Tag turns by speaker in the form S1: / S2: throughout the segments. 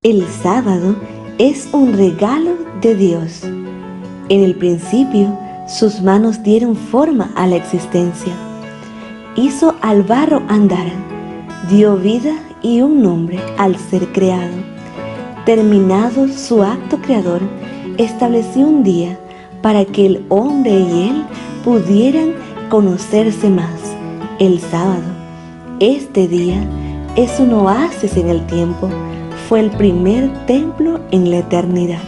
S1: El sábado es un regalo de Dios. En el principio, sus manos dieron forma a la existencia. Hizo al barro andar, dio vida y un nombre al ser creado. Terminado su acto creador, estableció un día para que el hombre y él pudieran conocerse más, el sábado. Este día es un oasis en el tiempo. Fue el primer templo en la eternidad.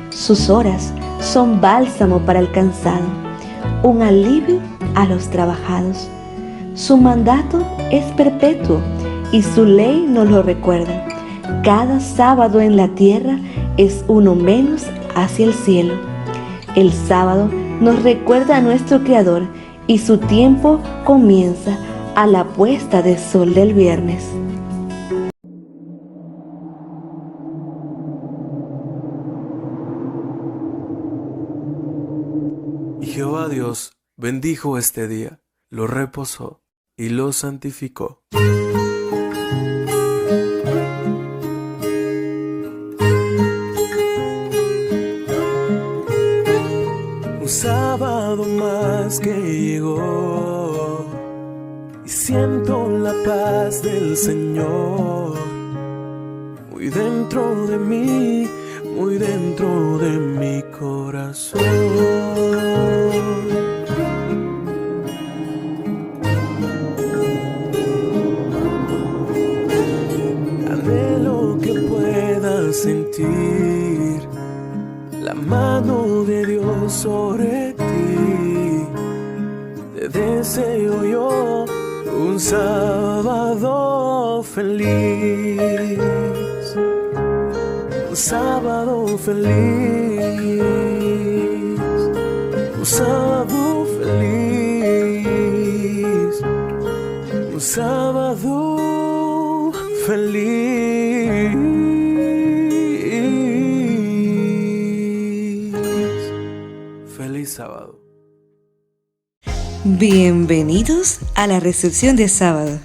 S1: Sus horas son bálsamo para el cansado, un alivio a los trabajados. Su mandato es perpetuo y su ley nos lo recuerda. Cada sábado en la tierra es uno menos hacia el cielo. El sábado nos recuerda a nuestro Creador y su tiempo comienza a la puesta de sol del viernes.
S2: Y Jehová Dios bendijo este día, lo reposó y lo santificó. Un sábado más que llegó y siento la paz del Señor muy dentro de mí, muy dentro de mi corazón. Anhelo que puedas sentir la mano de Dios sobre ti. Te deseo yo un sábado feliz. Un sábado feliz, un sábado feliz, un sábado feliz. Feliz sábado.
S1: Bienvenidos a la recepción de sábado.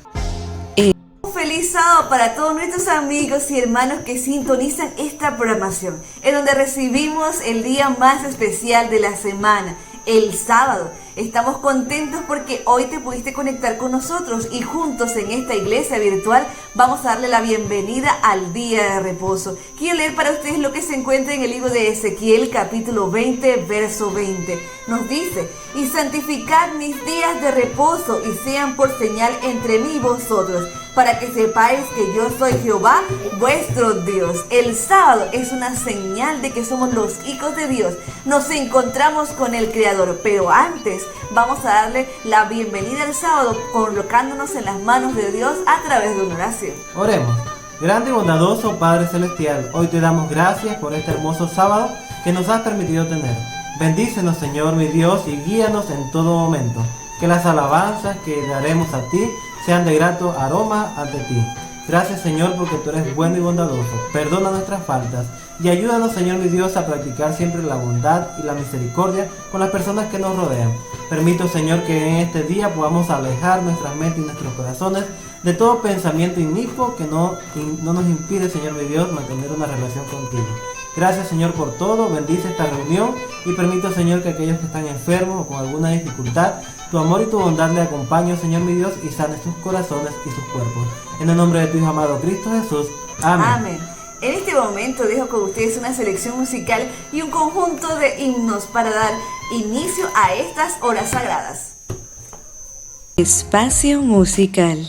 S3: Feliz sábado para todos nuestros amigos y hermanos que sintonizan esta programación, en donde recibimos el día más especial de la semana, el sábado. Estamos contentos porque hoy te pudiste conectar con nosotros y juntos en esta iglesia virtual vamos a darle la bienvenida al día de reposo. Quiero leer para ustedes lo que se encuentra en el libro de Ezequiel, capítulo 20, verso 20. Nos dice: y santificad mis días de reposo y sean por señal entre mí y vosotros, para que sepáis que yo soy Jehová, vuestro Dios. El sábado es una señal de que somos los hijos de Dios. Nos encontramos con el Creador, pero antes vamos a darle la bienvenida al sábado colocándonos en las manos de Dios a través de una oración.
S4: Oremos. Grande y bondadoso Padre Celestial, hoy te damos gracias por este hermoso sábado que nos has permitido tener. Bendícenos, Señor mi Dios, y guíanos en todo momento. Que las alabanzas que daremos a ti sean de grato aroma ante ti. Gracias, Señor, porque tú eres bueno y bondadoso. Perdona nuestras faltas y ayúdanos, Señor mi Dios, a practicar siempre la bondad y la misericordia con las personas que nos rodean. Permito, Señor, que en este día podamos alejar nuestras mentes y nuestros corazones de todo pensamiento inicuo que no nos impide, Señor mi Dios, mantener una relación contigo. Gracias, Señor, por todo. Bendice esta reunión y permito, Señor, que aquellos que están enfermos o con alguna dificultad, tu amor y tu bondad le acompañen, Señor mi Dios, y sane sus corazones y sus cuerpos. En el nombre de tu Hijo amado Cristo Jesús. Amén.
S3: Amén. En este momento dejo con ustedes una selección musical y un conjunto de himnos para dar inicio a estas horas sagradas.
S1: Espacio musical.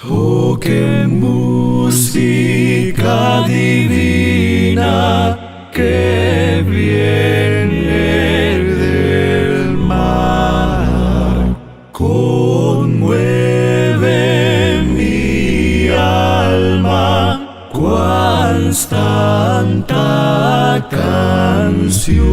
S2: Oh, qué música divina que viene del mar, conmueve mi alma, cual tanta canción.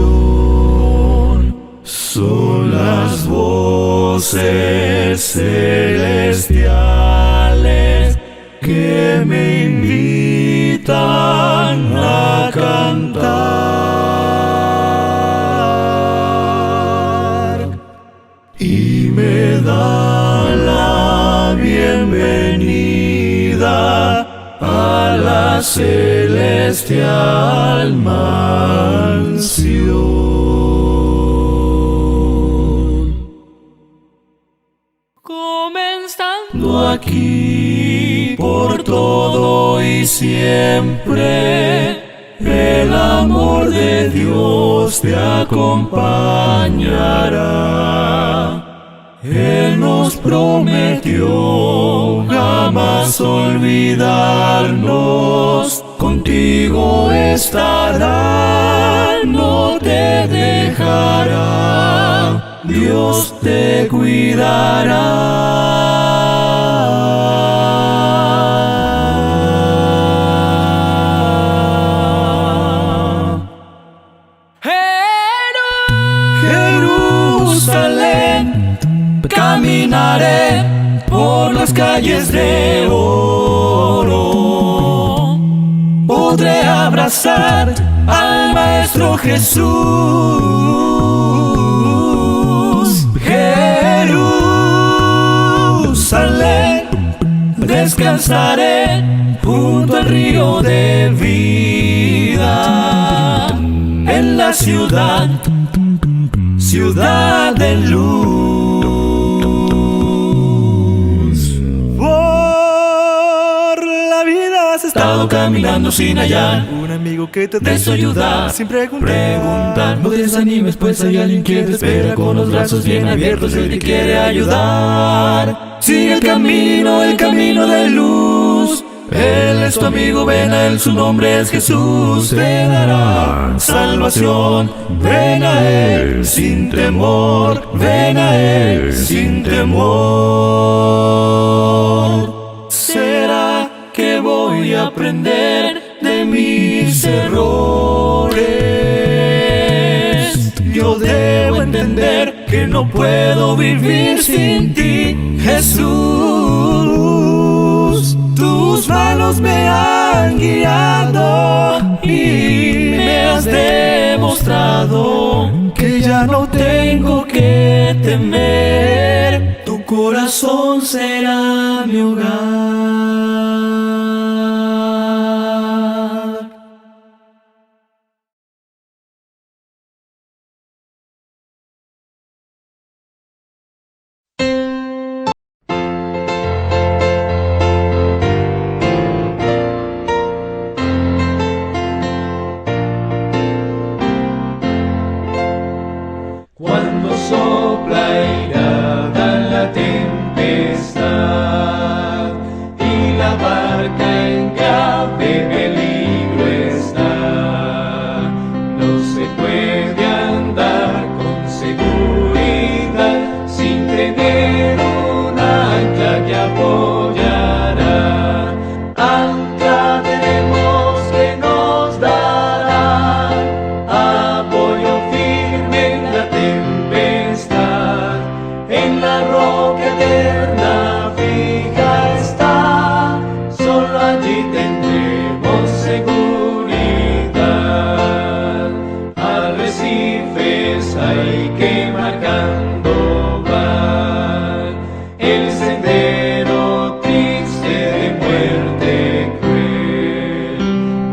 S2: Son las voces celestiales que me invitan a cantar y me da la bienvenida a a la celestial mansión. Comenzando aquí por todo y siempre, el amor de Dios te acompañará. Él nos prometió jamás olvidarnos, contigo estará, no te dejará, Dios te cuidará. Jerusalén, caminaré por las calles de oro, podré abrazar al Maestro Jesús. Jerusalén, descansaré junto al río de vida, en la ciudad, ciudad de luz. Por la vida has estado caminando sin hallar un amigo que te dé su ayuda, sin preguntar. No te desanimes, pues hay alguien que te espera con los brazos bien abiertos. Él te quiere ayudar. Sigue el camino de luz. Él es tu amigo, ven a Él, su nombre es Jesús. Te dará salvación, ven a Él sin temor, ven a Él sin temor. ¿Será que voy a aprender de mis errores? Yo debo entender que no puedo vivir sin ti, Jesús. Tus manos me han guiado y me has demostrado que ya no tengo que temer. Tu corazón será mi hogar.
S5: Cuando sopla irada la tempestad y la barca en grave peligro está, no se puede andar con seguridad sin tener un ancla que apoyará. Ancla tenemos que nos dará apoyo firme en la tempestad, en la roca eterna fija está, solo allí tendremos seguridad. Arrecifes hay que marcando van el sendero triste de muerte cruel,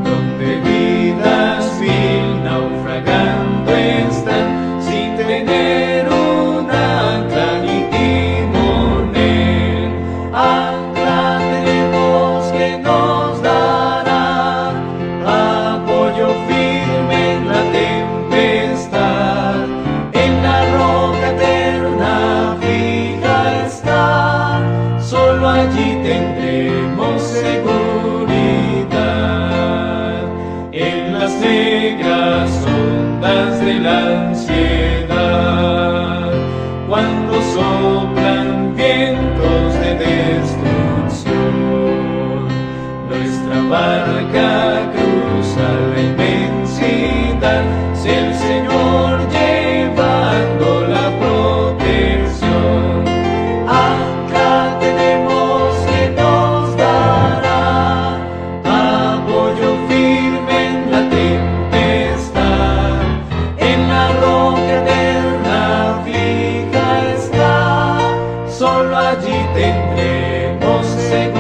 S5: donde vidas vil naufragando están sin tener un ancla ni timonel. Ancla tenemos que nos dará apoyo firme en la tempestad, en la roca eterna fija está, solo allí tendremos seguridad. En las negras ondas de la ansiedad, cuando soplan vientos de destrucción, nuestra barca cruza la inmensidad, si el Señor llevando la protección. Ancla tenemos que nos dará apoyo firme en la tempestad, en la roca eterna fija está, solo allí tendremos seguridad.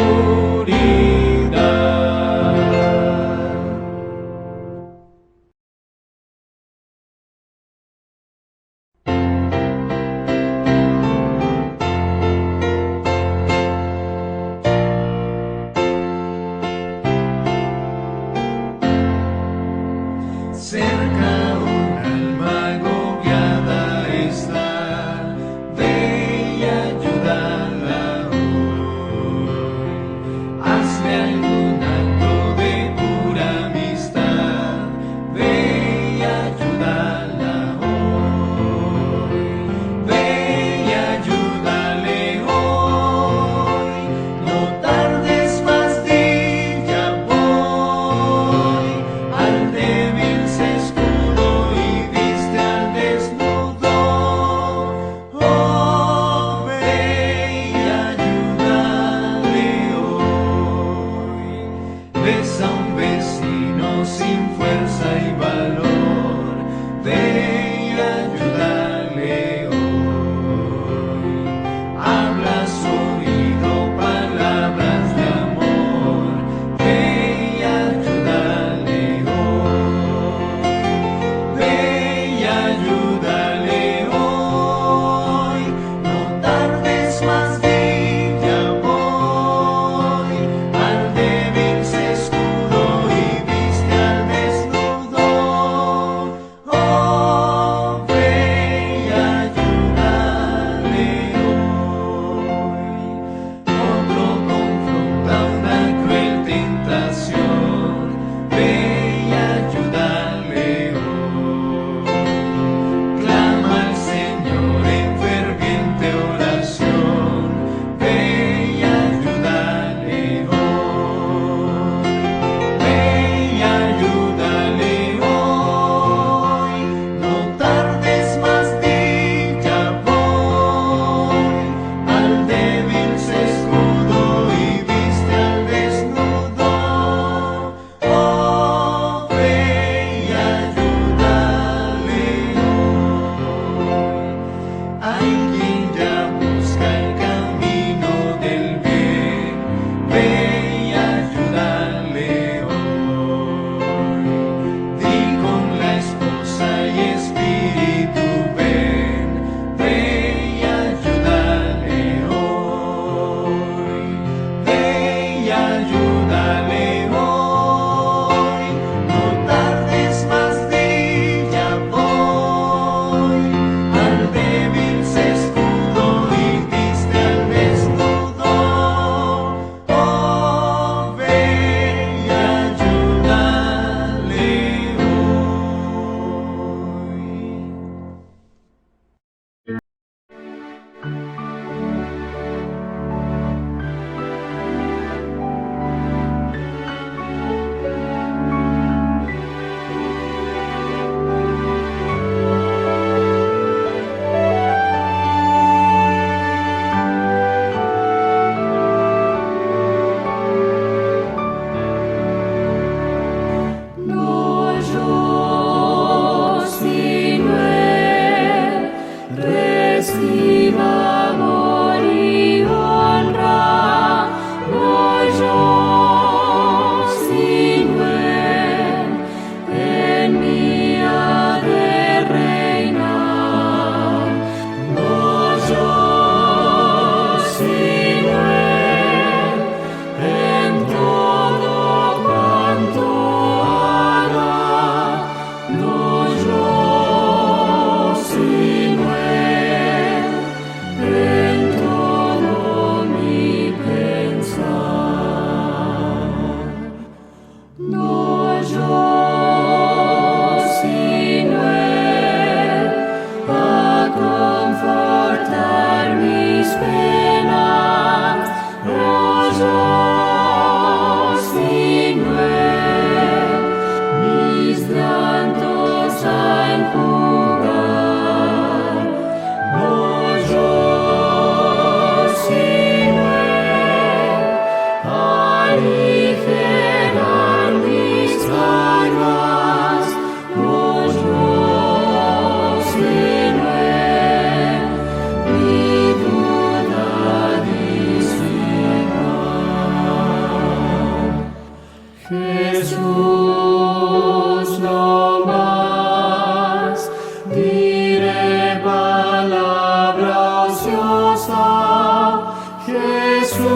S5: basta, Jesús,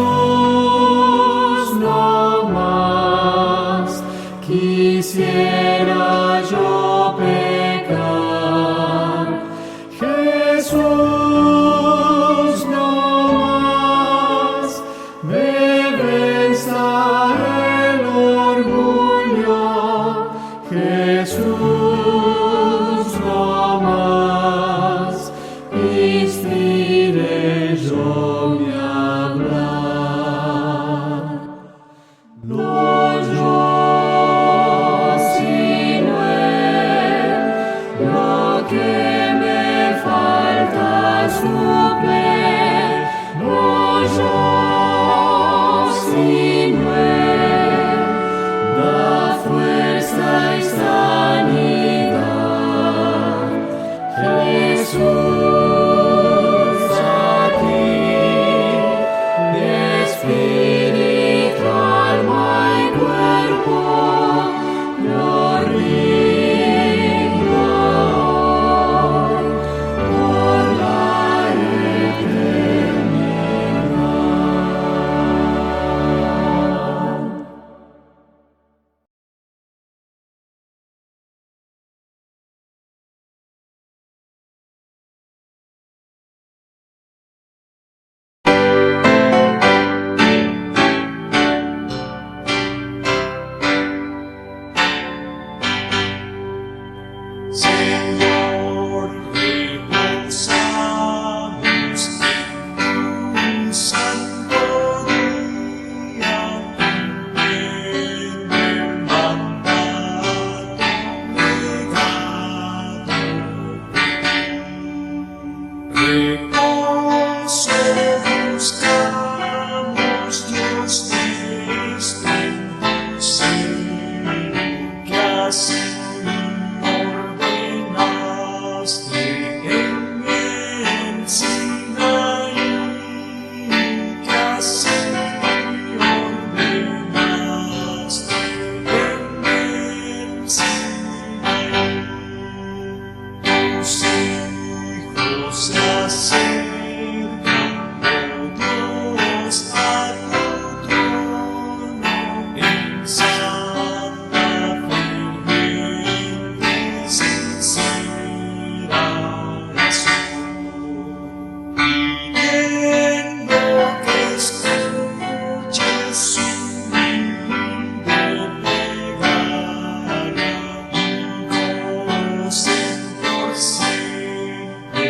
S5: no más. Quisiera yo pecar, Jesús, no más. Me venza el orgullo, Jesús, no más. Inspire yo mi hablar. No yo, sino Él, lo que me falta suple. No yo, sino Él, da fuerza y sanidad. Jesús, a ti, mi espíritu, alma y cuerpo, lo rindo hoy por la eternidad. Señor, reposamos en tu santo día, en el mandato legado. Reposo buscamos, Dios nuestro, en tu ser, que así ordenaste en el Sinaí, que así ordenaste en el Sinaí. Tus hijos se acercan, oh Dios, a tu trono en santa ferviente, sincera oración, pidiendo que escuches su humilde plegaria y gocen por siempre de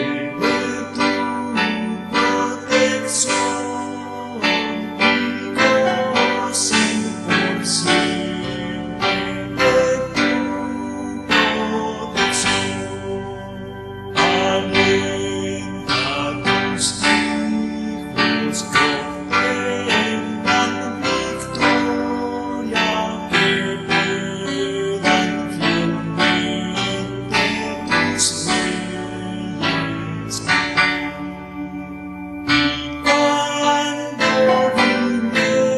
S5: tu protección, y gocen por siempre de tu protección. Alienta a tus hijos que obtengan victoria, que puedan fielmente tus leyes. Cuando vinieres,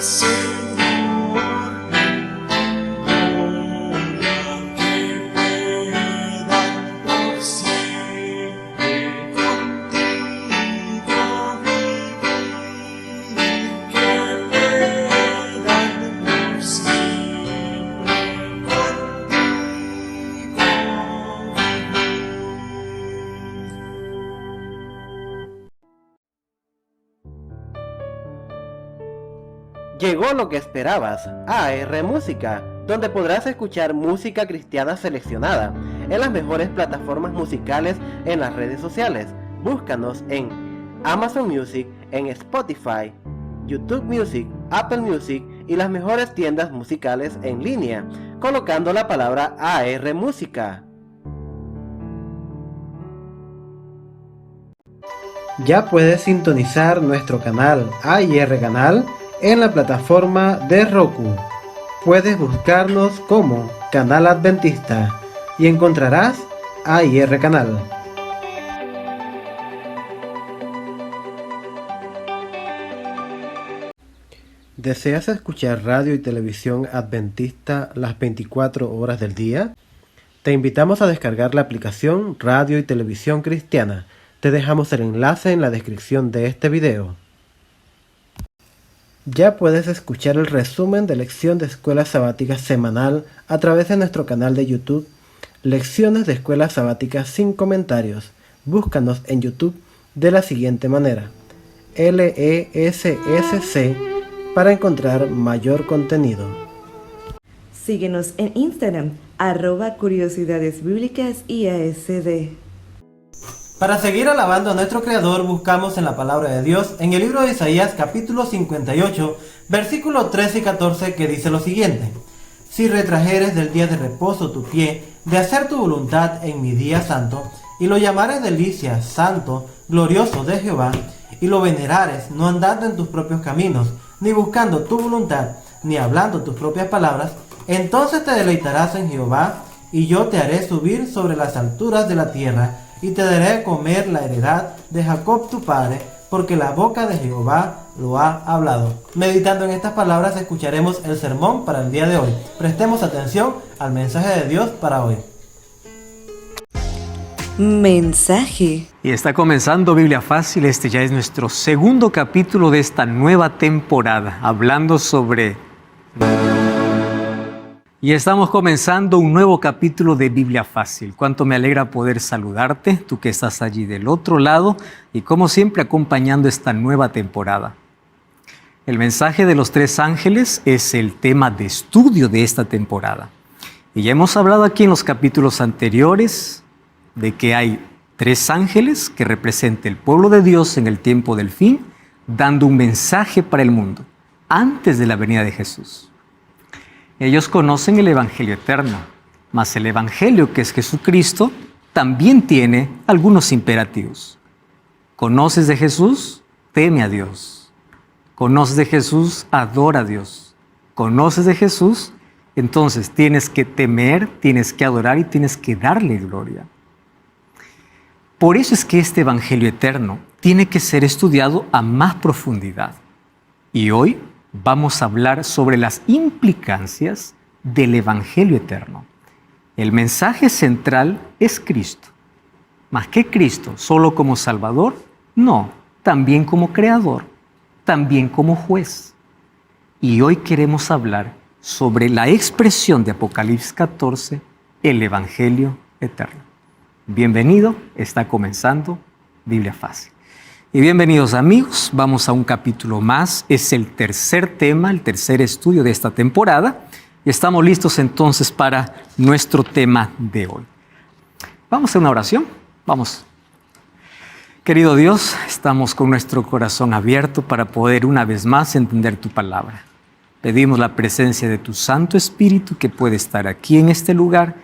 S5: Señor, en gloria, que puedan por siempre contigo vivir, que puedan por siempre
S4: Llegó lo que esperabas, AR Música, donde podrás escuchar música cristiana seleccionada en las mejores plataformas musicales en las redes sociales. Búscanos en Amazon Music, en Spotify, YouTube Music, Apple Music y las mejores tiendas musicales en línea, colocando la palabra AR Música. Ya puedes sintonizar nuestro canal AIR Canal en la plataforma de Roku. Puedes buscarnos como Canal Adventista y encontrarás AIR Canal. ¿Deseas escuchar radio y televisión adventista las 24 horas del día? Te invitamos a descargar la aplicación Radio y Televisión Cristiana Te dejamos el enlace en la descripción de este video. Ya puedes escuchar el resumen de lección de escuela sabática semanal a través de nuestro canal de YouTube, Lecciones de Escuela Sabática sin Comentarios. Búscanos en YouTube de la siguiente manera: LESSC para encontrar mayor contenido.
S1: Síguenos en Instagram, @curiosidadesbiblicasIASD.
S4: Para seguir alabando a nuestro Creador, buscamos en la palabra de Dios en el libro de Isaías capítulo 58, versículos 13 y 14, que dice lo siguiente: Si retrajeres del día de reposo tu pie, de hacer tu voluntad en mi día santo, y lo llamares delicia, santo, glorioso de Jehová, y lo venerares, no andando en tus propios caminos, ni buscando tu voluntad, ni hablando tus propias palabras, entonces te deleitarás en Jehová, y yo te haré subir sobre las alturas de la tierra, y te daré a comer la heredad de Jacob tu padre, porque la boca de Jehová lo ha hablado. Meditando en estas palabras, escucharemos el sermón para el día de hoy. Prestemos atención al mensaje de Dios para hoy.
S1: Mensaje.
S6: Y está comenzando Biblia Fácil. Este ya es nuestro segundo capítulo de esta nueva temporada, hablando sobre... Y estamos comenzando un nuevo capítulo de Biblia Fácil. Cuánto me alegra poder saludarte, tú que estás allí del otro lado, y como siempre acompañando esta nueva temporada. El mensaje de los tres ángeles es el tema de estudio de esta temporada. Y ya hemos hablado aquí en los capítulos anteriores de que hay tres ángeles que representan el pueblo de Dios en el tiempo del fin, dando un mensaje para el mundo, antes de la venida de Jesús. Ellos conocen el Evangelio eterno, mas el Evangelio, que es Jesucristo, también tiene algunos imperativos. ¿Conoces de Jesús? Teme a Dios. ¿Conoces de Jesús? Adora a Dios. ¿Conoces de Jesús? Entonces tienes que temer, tienes que adorar y tienes que darle gloria. Por eso es que este Evangelio eterno tiene que ser estudiado a más profundidad. Y hoy vamos a hablar sobre las implicancias del Evangelio eterno. El mensaje central es Cristo. ¿Más que Cristo? ¿Solo como Salvador? No, también como Creador, también como Juez. Y hoy queremos hablar sobre la expresión de Apocalipsis 14, el Evangelio eterno. Bienvenido, está comenzando Biblia Fácil. Y bienvenidos amigos, vamos a un capítulo más, es el tercer tema, el tercer estudio de esta temporada y estamos listos entonces para nuestro tema de hoy. Vamos a hacer una oración, vamos. Querido Dios, estamos con nuestro corazón abierto para poder una vez más entender tu palabra. Pedimos la presencia de tu Santo Espíritu que puede estar aquí en este lugar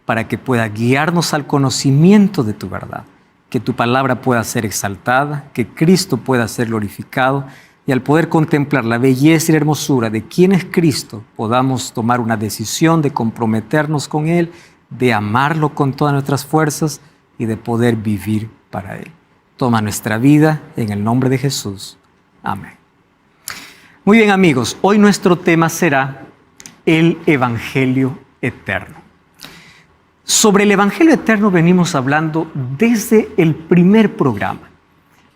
S6: para que pueda guiarnos al conocimiento de tu verdad. Que tu palabra pueda ser exaltada, que Cristo pueda ser glorificado y al poder contemplar la belleza y la hermosura de quién es Cristo, podamos tomar una decisión de comprometernos con Él, de amarlo con todas nuestras fuerzas y de poder vivir para Él. Toma nuestra vida en el nombre de Jesús. Amén. Muy bien amigos, hoy nuestro tema será el Evangelio eterno. Sobre el Evangelio eterno venimos hablando desde el primer programa,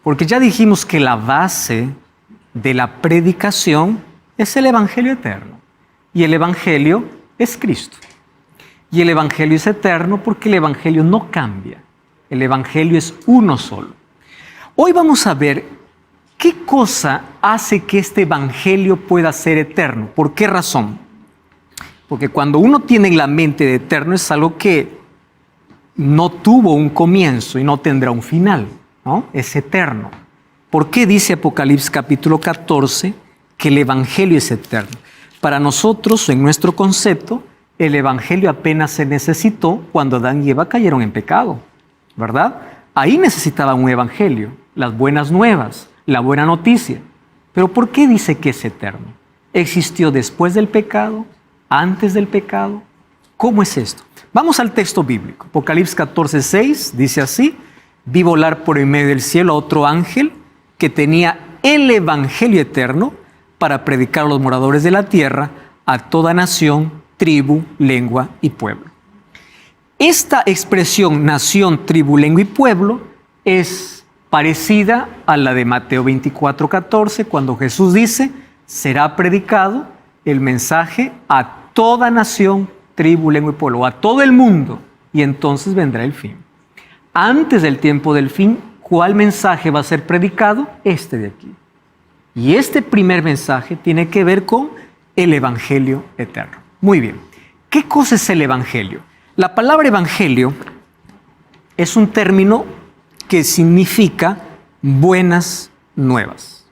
S6: porque ya dijimos que la base de la predicación es el Evangelio eterno, y el Evangelio es Cristo. Y el Evangelio es eterno porque el Evangelio no cambia, el Evangelio es uno solo. Hoy vamos a ver qué cosa hace que este Evangelio pueda ser eterno, ¿por qué razón? Porque cuando uno tiene en la mente de eterno es algo que no tuvo un comienzo y no tendrá un final, ¿no? Es eterno. ¿Por qué dice Apocalipsis capítulo 14 que el Evangelio es eterno? Para nosotros, en nuestro concepto, el Evangelio apenas se necesitó cuando Adán y Eva cayeron en pecado, ¿verdad? Ahí necesitaban un Evangelio, las buenas nuevas, la buena noticia. Pero ¿por qué dice que es eterno? ¿Existió después del pecado? ¿Antes del pecado? ¿Cómo es esto? Vamos al texto bíblico. Apocalipsis 14:6 dice así: vi volar por en medio del cielo a otro ángel que tenía el Evangelio eterno para predicar a los moradores de la tierra, a toda nación, tribu, lengua y pueblo. Esta expresión nación, tribu, lengua y pueblo es parecida a la de Mateo 24:14, cuando Jesús dice, será predicado el mensaje a toda nación, tribu, lengua y pueblo, a todo el mundo, y entonces vendrá el fin. Antes del tiempo del fin, ¿cuál mensaje va a ser predicado? Este de aquí. Y este primer mensaje tiene que ver con el Evangelio eterno. Muy bien. ¿Qué cosa es el Evangelio? La palabra Evangelio es un término que significa buenas nuevas.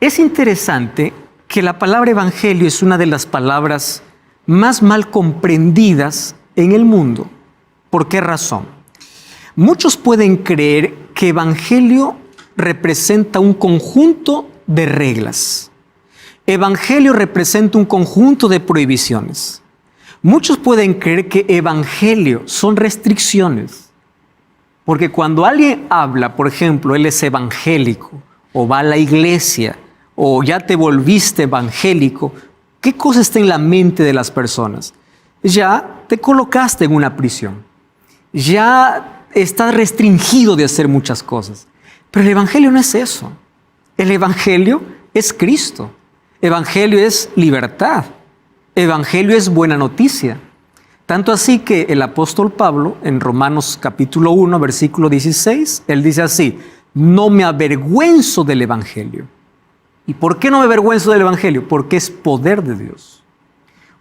S6: Es interesante que la palabra Evangelio es una de las palabras más mal comprendidas en el mundo. ¿Por qué razón? Muchos pueden creer que Evangelio representa un conjunto de reglas. Evangelio representa un conjunto de prohibiciones. Muchos pueden creer que Evangelio son restricciones. Porque cuando alguien habla, por ejemplo, él es evangélico, o va a la iglesia, o ya te volviste evangélico, ¿qué cosa está en la mente de las personas? Ya te colocaste en una prisión. Ya estás restringido de hacer muchas cosas. Pero el Evangelio no es eso. El Evangelio es Cristo. Evangelio es libertad. Evangelio es buena noticia. Tanto así que el apóstol Pablo, en Romanos capítulo 1, versículo 16, él dice así, no me avergüenzo del Evangelio. ¿Y por qué no me avergüenzo del Evangelio? Porque es poder de Dios.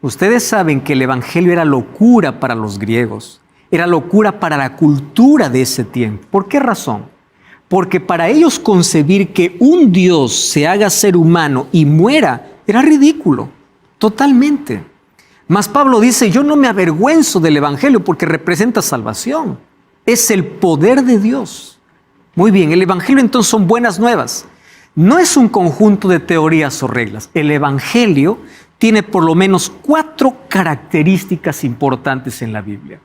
S6: Ustedes saben que el Evangelio era locura para los griegos, era locura para la cultura de ese tiempo. ¿Por qué razón? Porque para ellos concebir que un Dios se haga ser humano y muera era ridículo, totalmente. Mas Pablo dice, yo no me avergüenzo del Evangelio porque representa salvación. Es el poder de Dios. Muy bien, el Evangelio entonces son buenas nuevas. No es un conjunto de teorías o reglas. El Evangelio tiene por lo menos 4 características importantes en la Biblia.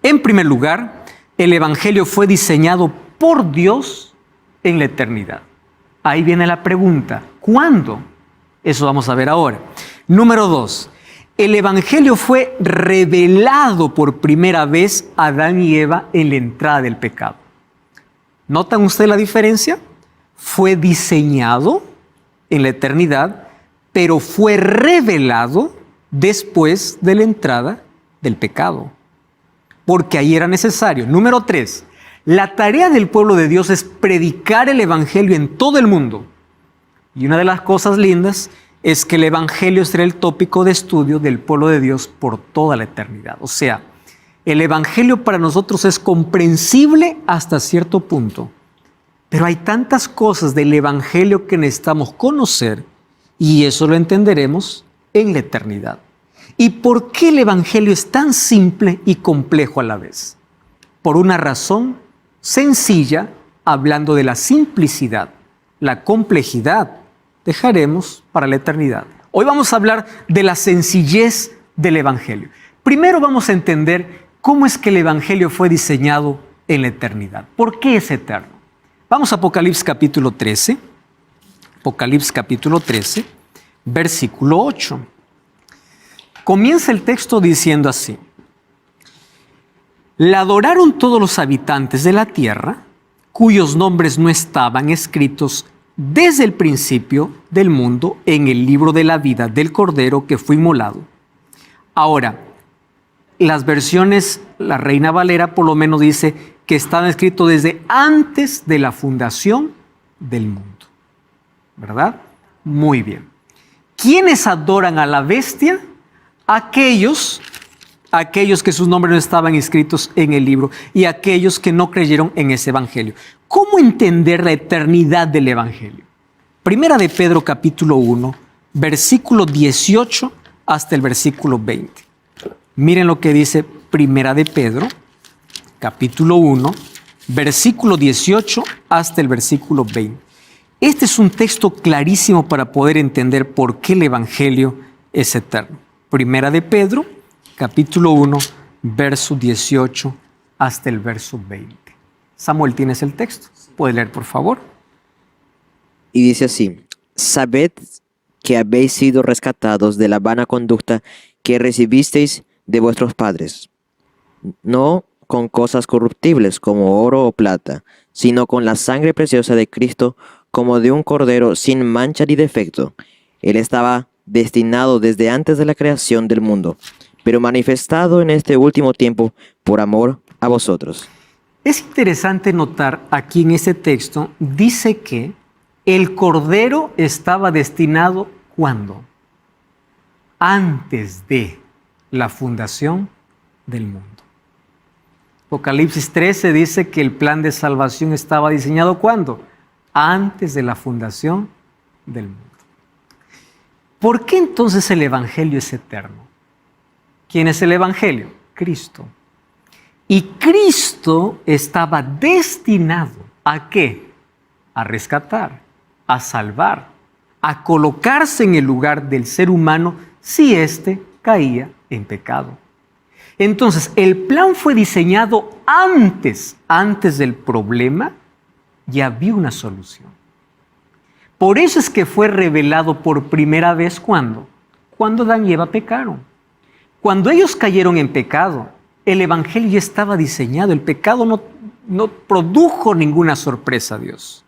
S6: En primer lugar, el Evangelio fue diseñado por Dios en la eternidad. Ahí viene la pregunta, ¿cuándo? Eso vamos a ver ahora. Número 2, el Evangelio fue revelado por primera vez a Adán y Eva en la entrada del pecado. ¿Notan ustedes la diferencia? Fue diseñado en la eternidad, pero fue revelado después de la entrada del pecado. Porque ahí era necesario. Número 3, la tarea del pueblo de Dios es predicar el Evangelio en todo el mundo. Y una de las cosas lindas es que el Evangelio será el tópico de estudio del pueblo de Dios por toda la eternidad. O sea, el Evangelio para nosotros es comprensible hasta cierto punto. Pero hay tantas cosas del Evangelio que necesitamos conocer y eso lo entenderemos en la eternidad. ¿Y por qué el Evangelio es tan simple y complejo a la vez? Por una razón sencilla, hablando de la simplicidad. La complejidad dejaremos para la eternidad. Hoy vamos a hablar de la sencillez del Evangelio. Primero vamos a entender cómo es que el Evangelio fue diseñado en la eternidad. ¿Por qué es eterno? Vamos a Apocalipsis capítulo 13. Apocalipsis capítulo 13, versículo 8. Comienza el texto diciendo así. La adoraron todos los habitantes de la tierra, cuyos nombres no estaban escritos desde el principio del mundo en el libro de la vida del Cordero que fue inmolado. Ahora, las versiones, la Reina Valera por lo menos dice que estaban escritos desde antes de la fundación del mundo. ¿Verdad? Muy bien. ¿Quiénes adoran a la bestia? Aquellos que sus nombres no estaban escritos en el libro y aquellos que no creyeron en ese evangelio. ¿Cómo entender la eternidad del evangelio? Primera de Pedro capítulo 1, versículo 18 hasta el versículo 20. Miren lo que dice Primera de Pedro capítulo 1, versículo 18 hasta el versículo 20. Este es un texto clarísimo para poder entender por qué el evangelio es eterno. Primera de Pedro capítulo 1, verso 18 hasta el verso 20. Samuel, ¿tienes el texto? ¿Puedes leer, por favor?
S7: Y dice así, sabed que habéis sido rescatados de la vana conducta que recibisteis de vuestros padres, no con cosas corruptibles como oro o plata, sino con la sangre preciosa de Cristo, como de un cordero sin mancha ni defecto. Él estaba destinado desde antes de la creación del mundo, pero manifestado en este último tiempo por amor a vosotros.
S6: Es interesante notar aquí en este texto, dice que el cordero estaba destinado ¿cuándo? Antes de la fundación del mundo. Apocalipsis 13 dice que el plan de salvación estaba diseñado ¿cuándo? Antes de la fundación del mundo. ¿Por qué entonces el Evangelio es eterno? ¿Quién es el Evangelio? Cristo. Y Cristo estaba destinado ¿a qué? A rescatar, a salvar, a colocarse en el lugar del ser humano si éste caía en pecado. Entonces, el plan fue diseñado antes del problema, ya había una solución. Por eso es que fue revelado por primera vez ¿cuándo? Cuando Adán y Eva pecaron. Cuando ellos cayeron en pecado, el Evangelio ya estaba diseñado. El pecado no produjo ninguna sorpresa a Dios.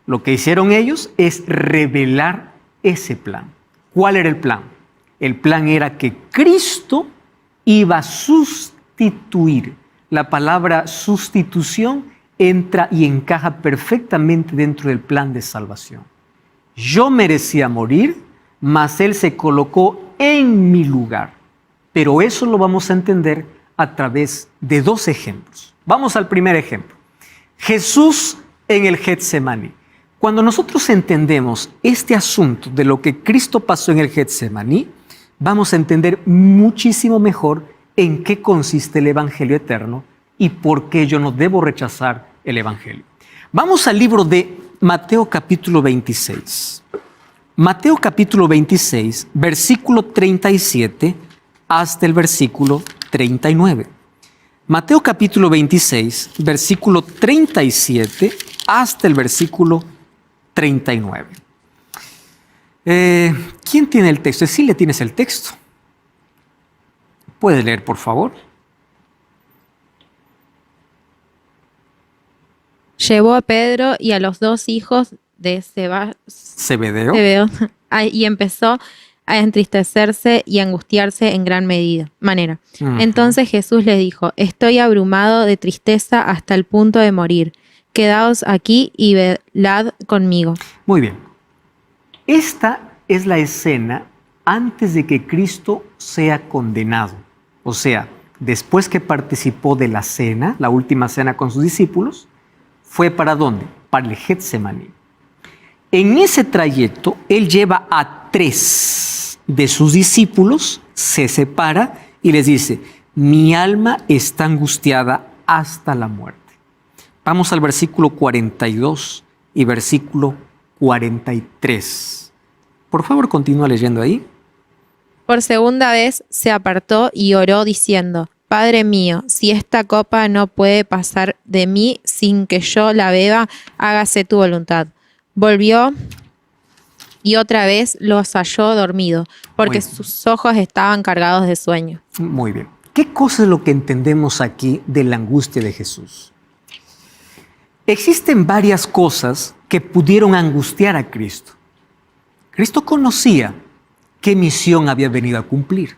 S6: Lo que hicieron ellos es revelar ese plan. ¿Cuál era el plan? El plan era que Cristo iba a sustituir. La palabra sustitución entra y encaja perfectamente dentro del plan de salvación. Yo merecía morir, mas Él se colocó en mi lugar. Pero eso lo vamos a entender a través de dos ejemplos. Vamos al primer ejemplo. Jesús en el Getsemaní. Cuando nosotros entendemos este asunto de lo que Cristo pasó en el Getsemaní, vamos a entender muchísimo mejor en qué consiste el Evangelio eterno y por qué yo no debo rechazar el Evangelio. Vamos al libro de Mateo capítulo 26. Mateo capítulo 26, versículo 37 hasta el versículo 39. Mateo capítulo 26, versículo 37 hasta el versículo 39. ¿Quién tiene el texto? Sí, le tienes el texto. ¿Puede leer, por favor?
S8: Llevó a Pedro y a los dos hijos de
S6: Zebedeo.
S8: Y empezó a entristecerse y angustiarse en gran manera.
S6: Ujú.
S8: Entonces Jesús les dijo: estoy abrumado de tristeza hasta el punto de morir. Quedaos aquí y velad conmigo.
S6: Muy bien. Esta es la escena antes de que Cristo sea condenado. O sea, después que participó de la cena, la última cena con sus discípulos, ¿fue para dónde? Para el Getsemaní. En ese trayecto, Él lleva a 3 de sus discípulos, se separa y les dice: mi alma está angustiada hasta la muerte. Vamos al versículo 42 y versículo 43. Por favor, continúa leyendo ahí.
S8: Por segunda vez se apartó y oró diciendo: Padre mío, si esta copa no puede pasar de mí sin que yo la beba, hágase tu voluntad. Volvió y otra vez los halló dormido, porque
S6: Muy bien.
S8: sus ojos estaban cargados de sueño.
S6: Muy bien. ¿Qué cosa es lo que entendemos aquí de la angustia de Jesús? Existen varias cosas que pudieron angustiar a Cristo. Cristo conocía qué misión había venido a cumplir.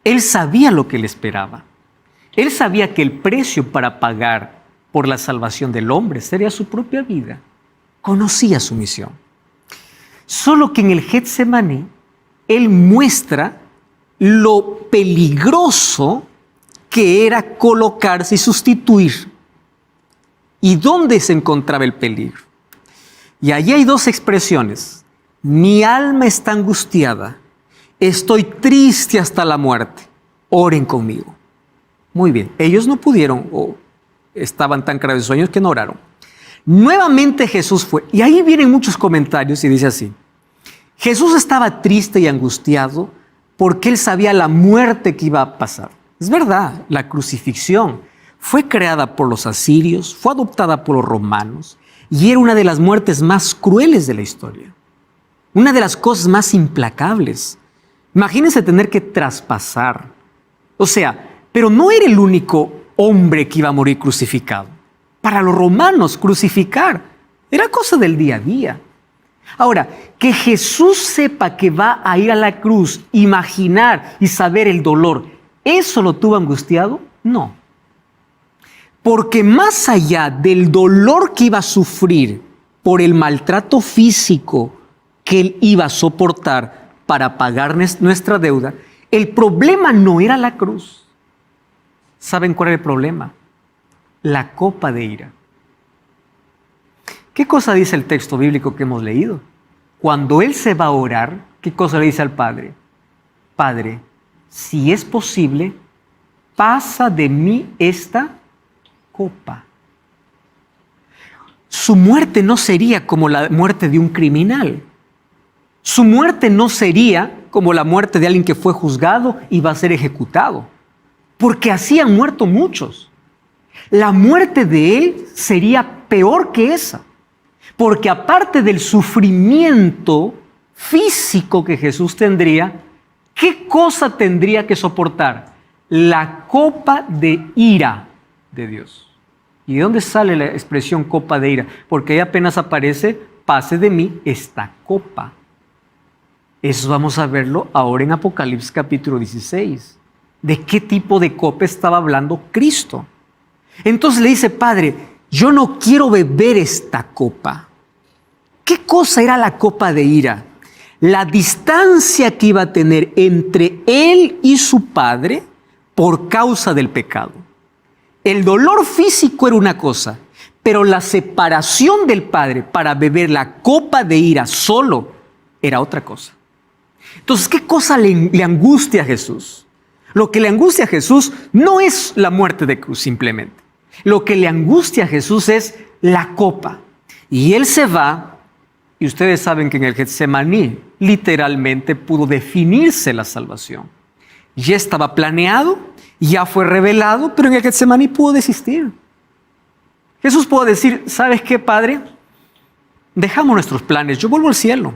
S6: Él sabía lo que le esperaba. Él sabía que el precio para pagar por la salvación del hombre sería su propia vida. Conocía su misión. Solo que en el Getsemaní, Él muestra lo peligroso que era colocarse y sustituir. ¿Y dónde se encontraba el peligro? Y allí hay 2 expresiones. Mi alma está angustiada. Estoy triste hasta la muerte. Oren conmigo. Muy bien. Ellos no pudieron o estaban tan cargados de sueños que no oraron. Nuevamente Jesús fue. Y ahí vienen muchos comentarios y dice así: Jesús estaba triste y angustiado porque Él sabía la muerte que iba a pasar. Es verdad, la crucifixión fue creada por los asirios, fue adoptada por los romanos y era una de las muertes más crueles de la historia. Una de las cosas más implacables. Imagínense tener que traspasar. O sea, pero no era el único hombre que iba a morir crucificado. Para los romanos, crucificar era cosa del día a día. Ahora, que Jesús sepa que va a ir a la cruz, imaginar y saber el dolor, ¿eso lo tuvo angustiado? No. Porque más allá del dolor que iba a sufrir por el maltrato físico que él iba a soportar para pagar nuestra deuda, el problema no era la cruz. ¿Saben cuál era el problema? La copa de ira. ¿Qué cosa dice el texto bíblico que hemos leído? Cuando él se va a orar, ¿qué cosa le dice al Padre? Padre, si es posible, pasa de mí esta copa. Su muerte no sería como la muerte de un criminal. Su muerte no sería como la muerte de alguien que fue juzgado y va a ser ejecutado. Porque así han muerto muchos. La muerte de él sería peor que esa. Porque aparte del sufrimiento físico que Jesús tendría, ¿qué cosa tendría que soportar? La copa de ira de Dios. ¿Y de dónde sale la expresión copa de ira? Porque ahí apenas aparece, pase de mí esta copa. Eso vamos a verlo ahora en Apocalipsis capítulo 16. ¿De qué tipo de copa estaba hablando Cristo? Entonces le dice, Padre, yo no quiero beber esta copa. ¿Qué cosa era la copa de ira? La distancia que iba a tener entre él y su Padre por causa del pecado. El dolor físico era una cosa, pero la separación del Padre para beber la copa de ira solo era otra cosa. Entonces, ¿qué cosa le angustia a Jesús? Lo que le angustia a Jesús no es la muerte de cruz simplemente. Lo que le angustia a Jesús es la copa. Y él se va, y ustedes saben que en el Getsemaní literalmente pudo definirse la salvación. Ya estaba planeado, ya fue revelado, pero en el Getsemaní pudo desistir. Jesús pudo decir, ¿sabes qué, Padre? Dejamos nuestros planes, yo vuelvo al cielo.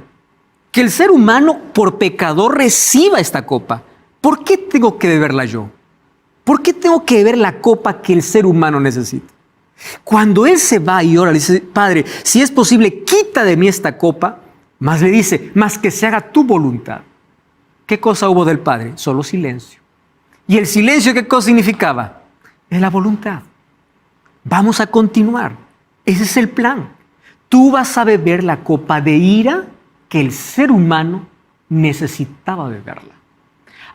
S6: Que el ser humano por pecador reciba esta copa. ¿Por qué tengo que beberla yo? ¿Por qué tengo que beber la copa que el ser humano necesita? Cuando él se va y ora, le dice, Padre, si es posible, quita de mí esta copa. Más le dice, más que se haga tu voluntad. ¿Qué cosa hubo del Padre? Solo silencio. ¿Y el silencio qué cosa significaba? Es la voluntad. Vamos a continuar. Ese es el plan. Tú vas a beber la copa de ira que el ser humano necesitaba beberla.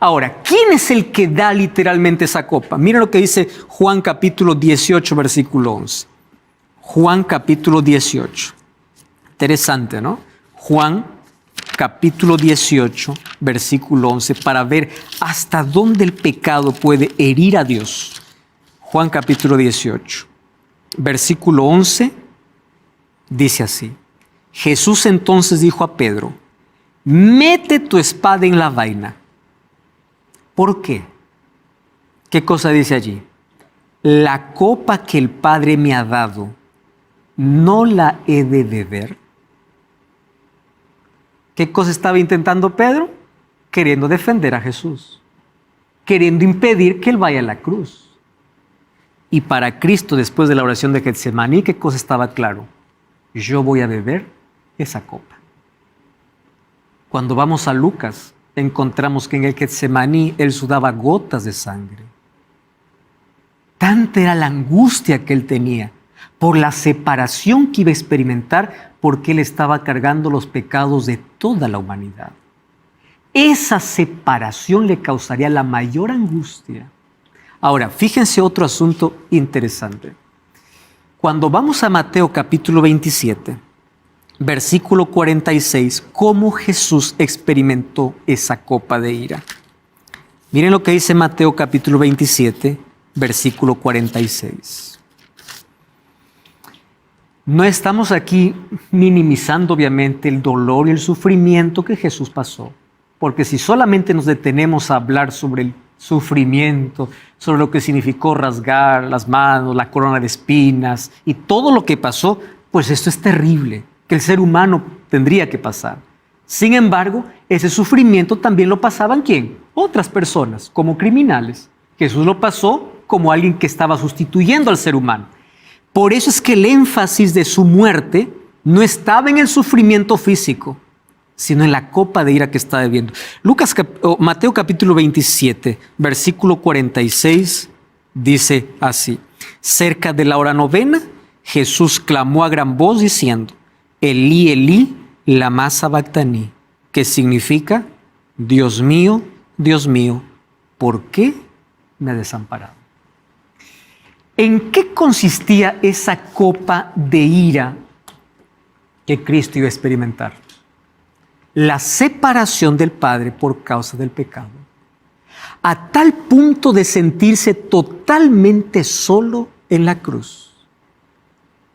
S6: Ahora, ¿quién es el que da literalmente esa copa? Mira lo que dice Juan capítulo 18, versículo 11. Juan capítulo 18. Interesante, ¿no? Juan capítulo 18, versículo 11, para ver hasta dónde el pecado puede herir a Dios. Juan capítulo 18, versículo 11, dice así. Jesús entonces dijo a Pedro, mete tu espada en la vaina. ¿Por qué? ¿Qué cosa dice allí? La copa que el Padre me ha dado, ¿no la he de beber? ¿Qué cosa estaba intentando Pedro? Queriendo defender a Jesús, queriendo impedir que él vaya a la cruz. Y para Cristo, después de la oración de Getsemaní, ¿qué cosa estaba claro? Yo voy a beber esa copa. Cuando vamos a Lucas, encontramos que en el Getsemaní él sudaba gotas de sangre. Tanta era la angustia que él tenía por la separación que iba a experimentar porque él estaba cargando los pecados de toda la humanidad. Esa separación le causaría la mayor angustia. Ahora, fíjense otro asunto interesante. Cuando vamos a Mateo capítulo 27, versículo 46, cómo Jesús experimentó esa copa de ira. Miren lo que dice Mateo capítulo 27, versículo 46. No estamos aquí minimizando obviamente el dolor y el sufrimiento que Jesús pasó, porque si solamente nos detenemos a hablar sobre el sufrimiento, sobre lo que significó rasgar las manos, la corona de espinas y todo lo que pasó, pues esto es terrible, que el ser humano tendría que pasar. Sin embargo, ese sufrimiento también lo pasaban ¿quién? Otras personas, como criminales. Jesús lo pasó como alguien que estaba sustituyendo al ser humano. Por eso es que el énfasis de su muerte no estaba en el sufrimiento físico, sino en la copa de ira que está bebiendo. Mateo capítulo 27, versículo 46, dice así: cerca de la hora novena, Jesús clamó a gran voz diciendo: Elí, Elí, lama sabactani, que significa: Dios mío, ¿por qué me has desamparado? ¿En qué consistía esa copa de ira que Cristo iba a experimentar? La separación del Padre por causa del pecado, a tal punto de sentirse totalmente solo en la cruz.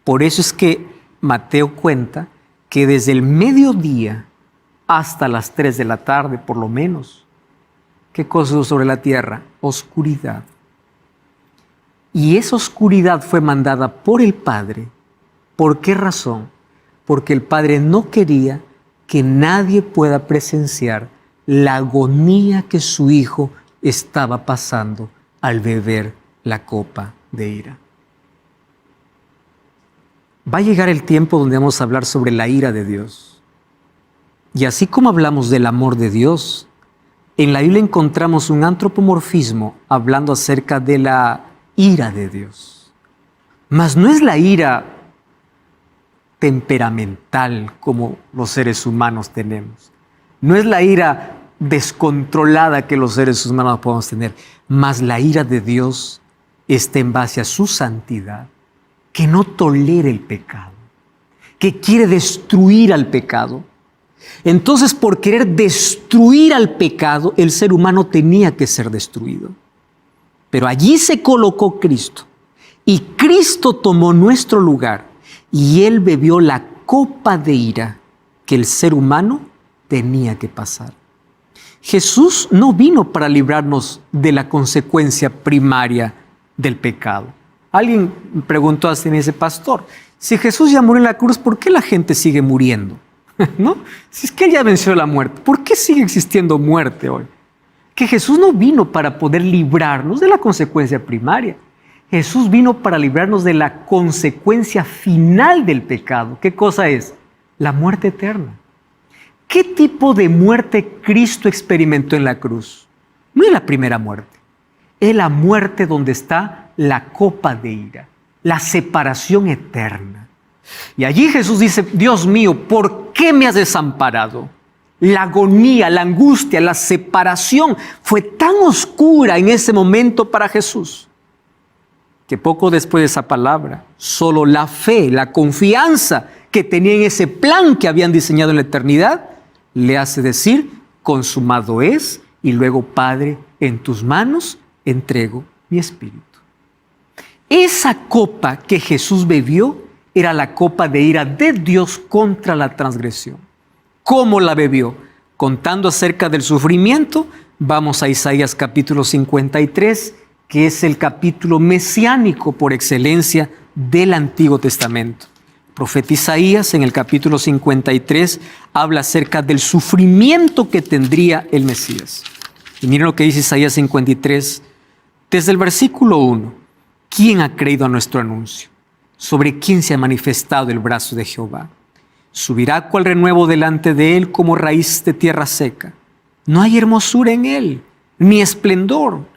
S6: Por eso es que Mateo cuenta que desde el mediodía hasta las 3 de la tarde, por lo menos, ¿qué cosa hubo sobre la tierra? Oscuridad. Y esa oscuridad fue mandada por el Padre. ¿Por qué razón? Porque el Padre no quería que nadie pueda presenciar la agonía que su Hijo estaba pasando al beber la copa de ira. Va a llegar el tiempo donde vamos a hablar sobre la ira de Dios. Y así como hablamos del amor de Dios, en la Biblia encontramos un antropomorfismo hablando acerca de la ira de Dios. Mas no es la ira temperamental como los seres humanos tenemos. No es la ira descontrolada que los seres humanos podemos tener. Mas la ira de Dios está en base a su santidad, que no tolera el pecado, que quiere destruir al pecado. Entonces, por querer destruir al pecado, el ser humano tenía que ser destruido. Pero allí se colocó Cristo, y Cristo tomó nuestro lugar, y Él bebió la copa de ira que el ser humano tenía que pasar. Jesús no vino para librarnos de la consecuencia primaria del pecado. Alguien preguntó así, me dice: pastor, si Jesús ya murió en la cruz, ¿por qué la gente sigue muriendo? ¿No? Si es que Él ya venció la muerte, ¿por qué sigue existiendo muerte hoy? Que Jesús no vino para poder librarnos de la consecuencia primaria. Jesús vino para librarnos de la consecuencia final del pecado. ¿Qué cosa es? La muerte eterna. ¿Qué tipo de muerte Cristo experimentó en la cruz? No es la primera muerte. Es la muerte donde está la copa de ira, la separación eterna. Y allí Jesús dice: Dios mío, ¿por qué me has desamparado? La agonía, la angustia, la separación fue tan oscura en ese momento para Jesús, que poco después de esa palabra, solo la fe, la confianza que tenía en ese plan que habían diseñado en la eternidad, le hace decir: consumado es, y luego: Padre, en tus manos entrego mi espíritu. Esa copa que Jesús bebió era la copa de ira de Dios contra la transgresión. ¿Cómo la bebió? Contando acerca del sufrimiento, vamos a Isaías capítulo 53, que es el capítulo mesiánico por excelencia del Antiguo Testamento. El profeta Isaías en el capítulo 53 habla acerca del sufrimiento que tendría el Mesías. Y miren lo que dice Isaías 53, desde el versículo 1. ¿Quién ha creído a nuestro anuncio? ¿Sobre quién se ha manifestado el brazo de Jehová? Subirá cual renuevo delante de él como raíz de tierra seca. No hay hermosura en él, ni esplendor,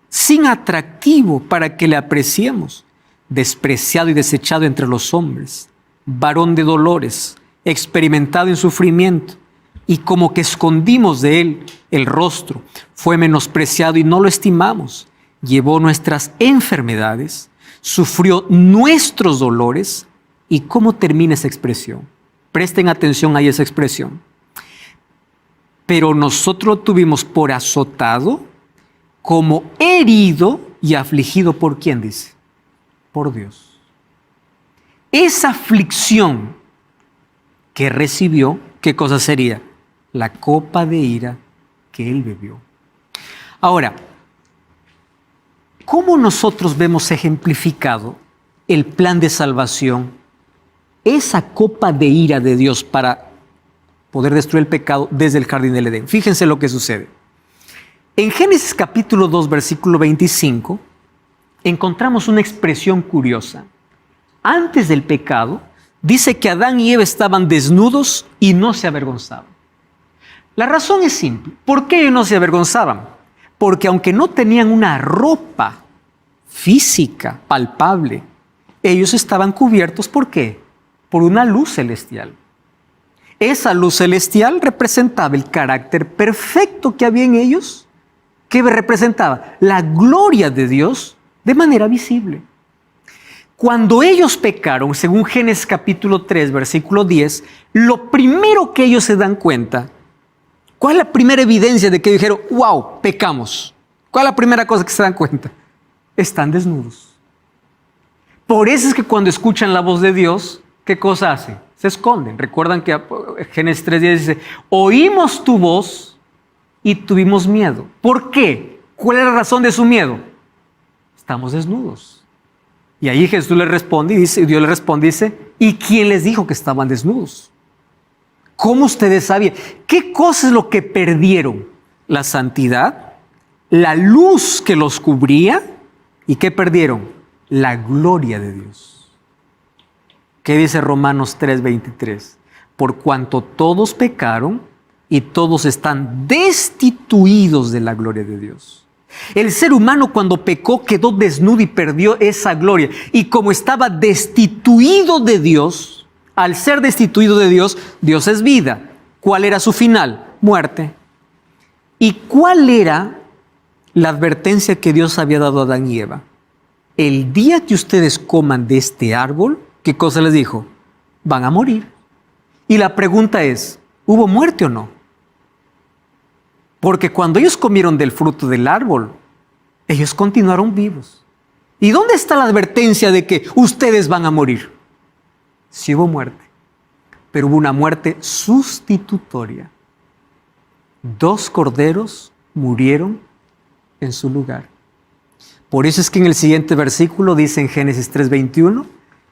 S6: sin atractivo para que le apreciemos. Despreciado y desechado entre los hombres, varón de dolores, experimentado en sufrimiento, y como que escondimos de él el rostro. Fue menospreciado y no lo estimamos. Llevó nuestras enfermedades, sufrió nuestros dolores. ¿Y cómo termina esa expresión? Presten atención a esa expresión. Pero nosotros lo tuvimos por azotado, como herido y afligido. ¿Por quién dice? Por Dios. Esa aflicción que recibió, ¿qué cosa sería? La copa de ira que Él bebió. Ahora, ¿cómo nosotros vemos ejemplificado el plan de salvación? Esa copa de ira de Dios para poder destruir el pecado desde el jardín del Edén. Fíjense lo que sucede. En Génesis capítulo 2, versículo 25, encontramos una expresión curiosa. antes del pecado, dice que Adán y Eva estaban desnudos y no se avergonzaban. La razón es simple. ¿Por qué ellos no se avergonzaban? Porque aunque no tenían una ropa física, palpable, ellos estaban cubiertos, ¿por qué? Por una luz celestial. Esa luz celestial representaba el carácter perfecto que había en ellos, que representaba la gloria de Dios de manera visible. Cuando ellos pecaron, según Génesis capítulo 3, versículo 10, lo primero que ellos se dan cuenta, ¿cuál es la primera evidencia de que dijeron, wow, pecamos? ¿Cuál es la primera cosa que se dan cuenta? Están desnudos. Por eso es que cuando escuchan la voz de Dios, ¿qué cosa hacen? Se esconden. Recuerdan que Génesis 3:10 dice, oímos tu voz y tuvimos miedo. ¿Por qué? ¿Cuál es la razón de su miedo? Estamos desnudos. Y ahí Jesús le responde y dice, Dios le responde y dice, ¿y quién les dijo que estaban desnudos? ¿Cómo ustedes sabían? ¿Qué cosa es lo que perdieron? La santidad, la luz que los cubría, ¿y qué perdieron? La gloria de Dios. ¿Qué dice Romanos 3:23? Por cuanto todos pecaron y todos están destituidos de la gloria de Dios. El ser humano cuando pecó quedó desnudo y perdió esa gloria. Y como estaba destituido de Dios, al ser destituido de Dios, Dios es vida. ¿Cuál era su final? Muerte. ¿Y cuál era la advertencia que Dios había dado a Adán y Eva? El día que ustedes coman de este árbol, ¿qué cosa les dijo? Van a morir. Y la pregunta es, ¿hubo muerte o no? Porque cuando ellos comieron del fruto del árbol, ellos continuaron vivos. ¿Y dónde está la advertencia de que ustedes van a morir? Sí hubo muerte, pero hubo una muerte sustitutoria. 2 corderos murieron en su lugar. Por eso es que en el siguiente versículo dice en Génesis 3:21,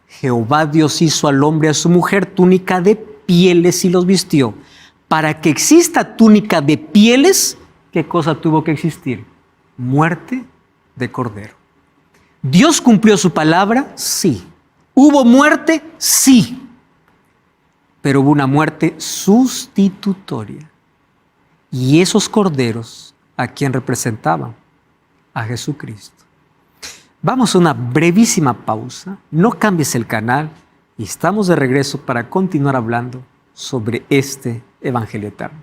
S6: Jehová Dios hizo al hombre y a su mujer túnica de pieles y los vistió. Para que exista túnica de pieles, ¿qué cosa tuvo que existir? Muerte de cordero. ¿Dios cumplió su palabra? Sí. ¿Hubo muerte? Sí. Pero hubo una muerte sustitutoria. Y esos corderos, ¿a quién representaban? A Jesucristo. Vamos a una brevísima pausa, no cambies el canal y estamos de regreso para continuar hablando sobre este Evangelio eterno.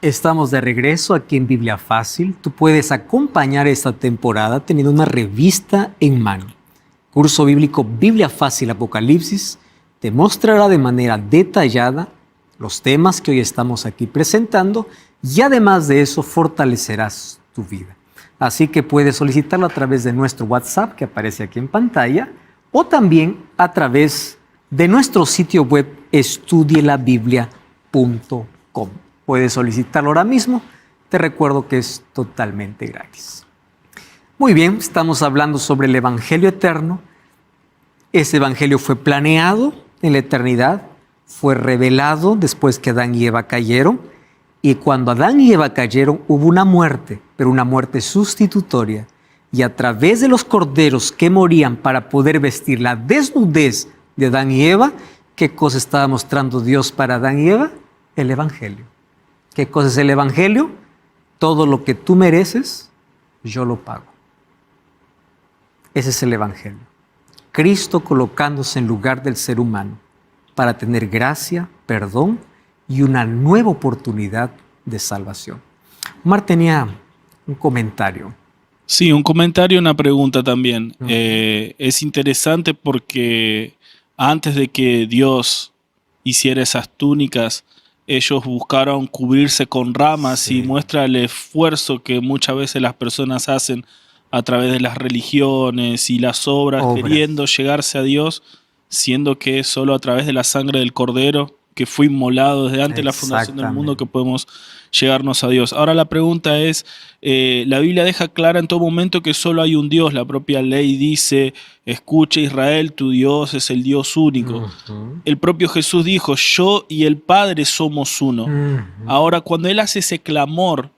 S6: Estamos de regreso aquí en Biblia Fácil. Tú puedes acompañar esta temporada teniendo una revista en mano. Curso bíblico Biblia Fácil Apocalipsis te mostrará de manera detallada los temas que hoy estamos aquí presentando y además de eso fortalecerás tu vida. Así que puedes solicitarlo a través de nuestro WhatsApp que aparece aquí en pantalla o también a través de nuestro sitio web estudielabiblia.com. Puedes solicitarlo ahora mismo. Te recuerdo que es totalmente gratis. Muy bien, estamos hablando sobre el Evangelio eterno. Ese Evangelio fue planeado en la eternidad, fue revelado después que Adán y Eva cayeron, y cuando Adán y Eva cayeron hubo una muerte, pero una muerte sustitutoria, y a través de los corderos que morían para poder vestir la desnudez de Adán y Eva, ¿qué cosa estaba mostrando Dios para Adán y Eva? El Evangelio. ¿Qué cosa es el Evangelio? Todo lo que tú mereces, yo lo pago. Ese es el Evangelio. Cristo colocándose en lugar del ser humano para tener gracia, perdón y una nueva oportunidad de salvación. Omar tenía un comentario.
S9: Sí, un comentario y una pregunta también. Es interesante porque antes de que Dios hiciera esas túnicas, ellos buscaron cubrirse con ramas y muestra el esfuerzo que muchas veces las personas hacen a través de las religiones y las obras, queriendo llegarse a Dios, siendo que es solo a través de la sangre del Cordero, que fue inmolado desde antes de la fundación del mundo, que podemos llegarnos a Dios. Ahora la pregunta es, la Biblia deja clara en todo momento que solo hay un Dios. La propia ley dice, escucha Israel, tu Dios es el Dios único. El propio Jesús dijo, yo y el Padre somos uno. Ahora, cuando Él hace ese clamor,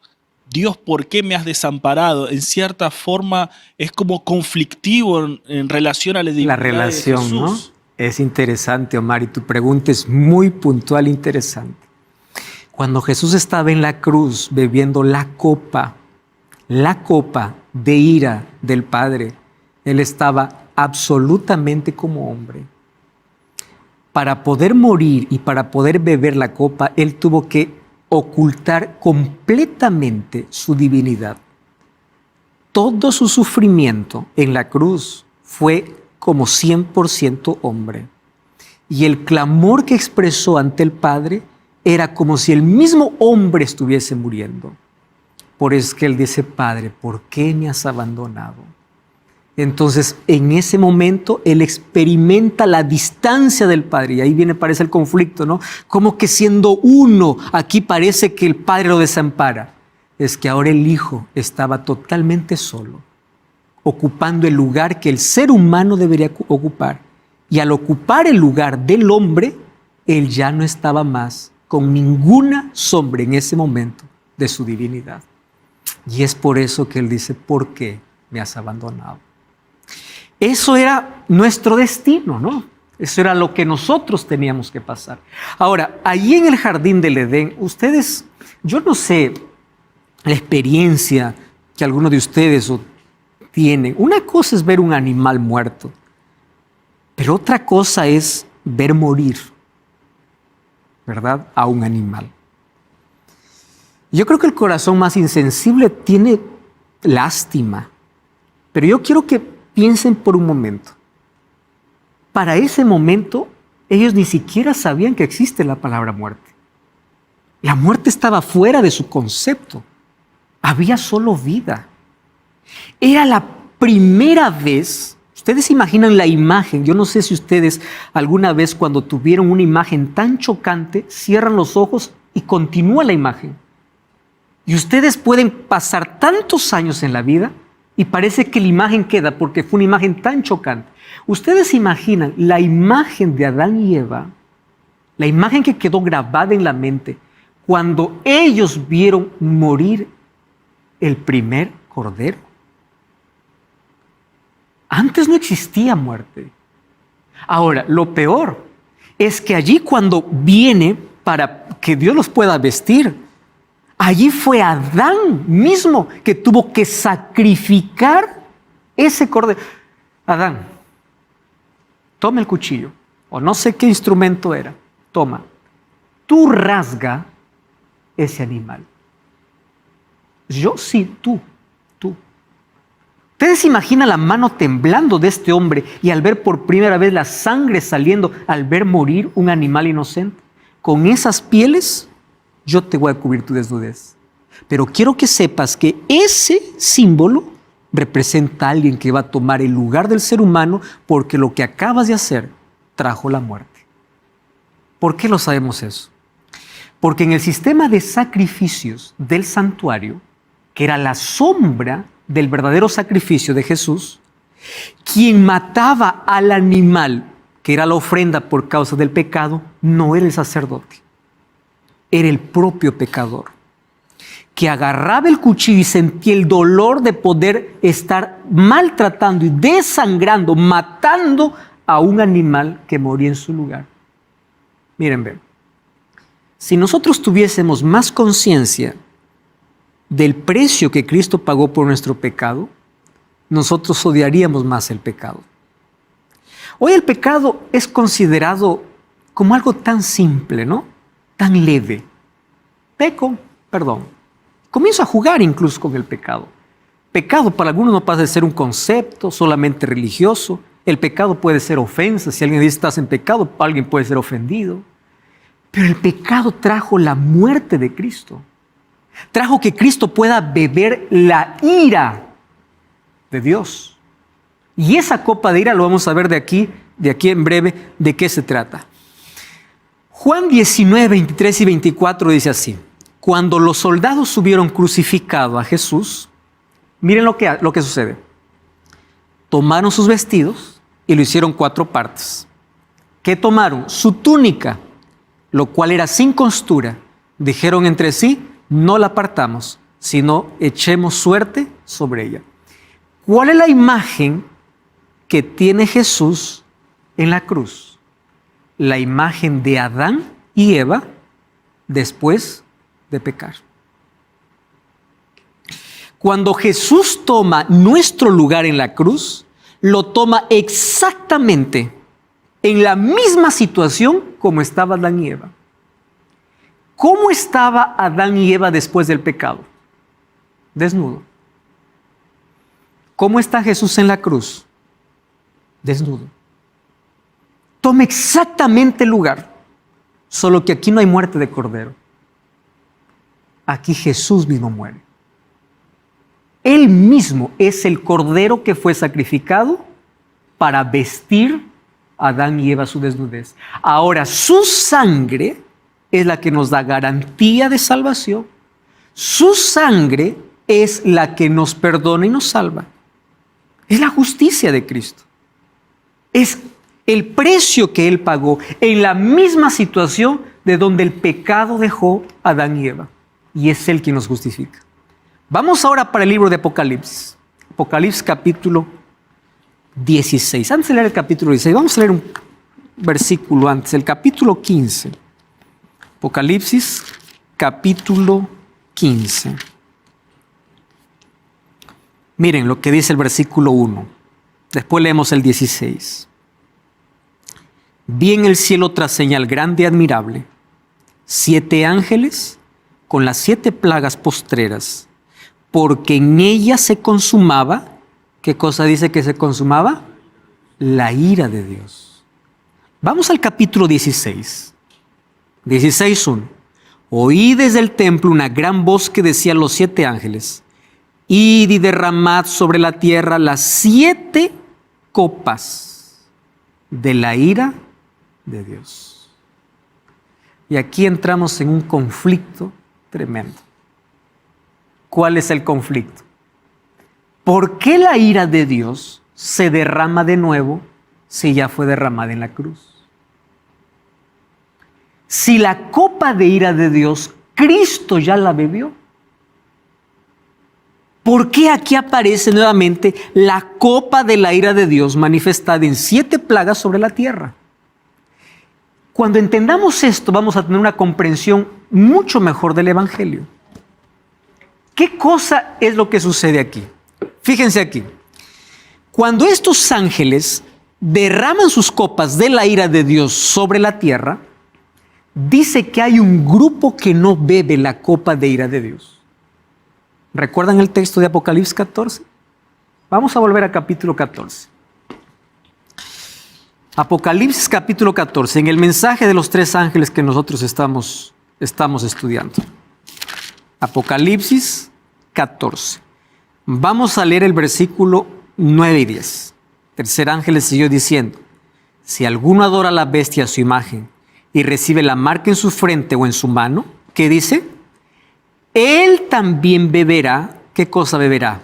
S9: Dios, ¿por qué me has desamparado? En cierta forma es como conflictivo en relación a la divinidad
S6: La relación,
S9: de Jesús.
S6: ¿no? Es interesante, Omar, y tu pregunta es muy puntual e interesante. Cuando Jesús estaba en la cruz bebiendo la copa de ira del Padre, Él estaba absolutamente como hombre. Para poder morir y para poder beber la copa, Él tuvo que ocultar completamente su divinidad. Todo su sufrimiento en la cruz fue como 100% hombre. Y el clamor que expresó ante el Padre era como si el mismo hombre estuviese muriendo. Por eso es que Él dice, Padre, ¿por qué me has abandonado? Entonces, en ese momento, Él experimenta la distancia del Padre. Y ahí parece el conflicto, ¿no? Como que siendo uno, aquí parece que el Padre lo desampara. Es que ahora el Hijo estaba totalmente solo, ocupando el lugar que el ser humano debería ocupar. Y al ocupar el lugar del hombre, Él ya no estaba más con ninguna sombra en ese momento de su divinidad. Y es por eso que Él dice, ¿por qué me has abandonado? Eso era nuestro destino, ¿no? Eso era lo que nosotros teníamos que pasar. Ahora, allí en el jardín del Edén, ustedes, yo no sé la experiencia que algunos de ustedes tienen. Una cosa es ver un animal muerto, pero otra cosa es ver morir, ¿verdad?, a un animal. Yo creo que el corazón más insensible tiene lástima, pero yo quiero que piensen por un momento. Para ese momento, ellos ni siquiera sabían que existe la palabra muerte. La muerte estaba fuera de su concepto. Había solo vida. Era la primera vez. Ustedes imaginan la imagen. Yo no sé si ustedes alguna vez cuando tuvieron una imagen tan chocante, cierran los ojos y continúa la imagen. Y ustedes pueden pasar tantos años en la vida y parece que la imagen queda porque fue una imagen tan chocante. Ustedes imaginan la imagen de Adán y Eva, la imagen que quedó grabada en la mente cuando ellos vieron morir el primer cordero. Antes no existía muerte. Ahora, lo peor es que allí cuando viene para que Dios los pueda vestir, allí fue Adán mismo que tuvo que sacrificar ese cordero. Adán, toma el cuchillo, o no sé qué instrumento era, toma. Tú rasga ese animal. Yo sí, tú. ¿Ustedes se imaginan la mano temblando de este hombre y al ver por primera vez la sangre saliendo, al ver morir un animal inocente? Con esas pieles yo te voy a cubrir tu desnudez. Pero quiero que sepas que ese símbolo representa a alguien que va a tomar el lugar del ser humano porque lo que acabas de hacer trajo la muerte. ¿Por qué lo sabemos eso? Porque en el sistema de sacrificios del santuario, que era la sombra del verdadero sacrificio de Jesús, quien mataba al animal, que era la ofrenda por causa del pecado, no era el sacerdote, era el propio pecador, que agarraba el cuchillo y sentía el dolor de poder estar maltratando y desangrando, matando a un animal que moría en su lugar. Miren, ven, si nosotros tuviésemos más conciencia del precio que Cristo pagó por nuestro pecado, nosotros odiaríamos más el pecado. Hoy el pecado es considerado como algo tan simple, ¿no? Tan leve. Peco, perdón. Comienzo a jugar incluso con el pecado. Pecado para algunos no pasa de ser un concepto solamente religioso. El pecado puede ser ofensa. Si alguien dice estás en pecado, alguien puede ser ofendido. Pero el pecado trajo la muerte de Cristo. Trajo que Cristo pueda beber la ira de Dios. Y esa copa de ira lo vamos a ver de aquí en breve, de qué se trata. Juan 19, 23 y 24 dice así: Cuando los soldados hubieron crucificado a Jesús, miren lo que sucede. Tomaron sus vestidos y lo hicieron 4 partes. ¿Qué tomaron? Su túnica, lo cual era sin costura. Dijeron entre sí, no la partamos, sino echemos suerte sobre ella. ¿Cuál es la imagen que tiene Jesús en la cruz? La imagen de Adán y Eva después de pecar. Cuando Jesús toma nuestro lugar en la cruz, lo toma exactamente en la misma situación como estaba Adán y Eva. ¿Cómo estaba Adán y Eva después del pecado? Desnudo. ¿Cómo está Jesús en la cruz? Desnudo. Toma exactamente el lugar, solo que aquí no hay muerte de cordero. Aquí Jesús mismo muere. Él mismo es el cordero que fue sacrificado para vestir a Adán y Eva su desnudez. Ahora, su sangre es la que nos da garantía de salvación. Su sangre es la que nos perdona y nos salva. Es la justicia de Cristo. Es el precio que Él pagó en la misma situación de donde el pecado dejó a Adán y Eva. Y es Él quien nos justifica. Vamos ahora para el libro de Apocalipsis. Apocalipsis capítulo 16. Antes de leer el capítulo 16, vamos a leer un versículo antes, el capítulo 15. Apocalipsis capítulo 15. Miren lo que dice el versículo 1. Después leemos el 16. Vi en el cielo otra señal grande y admirable, 7 ángeles con las 7 plagas postreras, porque en ella se consumaba, ¿qué cosa dice que se consumaba? La ira de Dios. Vamos al capítulo 16. 16:1. Oí desde el templo una gran voz que decía a los 7 ángeles, id y derramad sobre la tierra las 7 copas de la ira de Dios. Y aquí entramos en un conflicto tremendo. ¿Cuál es el conflicto? ¿Por qué la ira de Dios se derrama de nuevo si ya fue derramada en la cruz? Si la copa de ira de Dios, Cristo ya la bebió. ¿Por qué aquí aparece nuevamente la copa de la ira de Dios manifestada en 7 plagas sobre la tierra? Cuando entendamos esto, vamos a tener una comprensión mucho mejor del Evangelio. ¿Qué cosa es lo que sucede aquí? Fíjense aquí. Cuando estos ángeles derraman sus copas de la ira de Dios sobre la tierra, dice que hay un grupo que no bebe la copa de ira de Dios. ¿Recuerdan el texto de Apocalipsis 14? Vamos a volver a capítulo 14. Apocalipsis capítulo 14, en el mensaje de los 3 ángeles que nosotros estamos estudiando. Apocalipsis 14. Vamos a leer el versículo 9 y 10. Tercer ángel le siguió diciendo, si alguno adora a la bestia a su imagen y recibe la marca en su frente o en su mano, ¿qué dice? Él también beberá, ¿qué cosa beberá?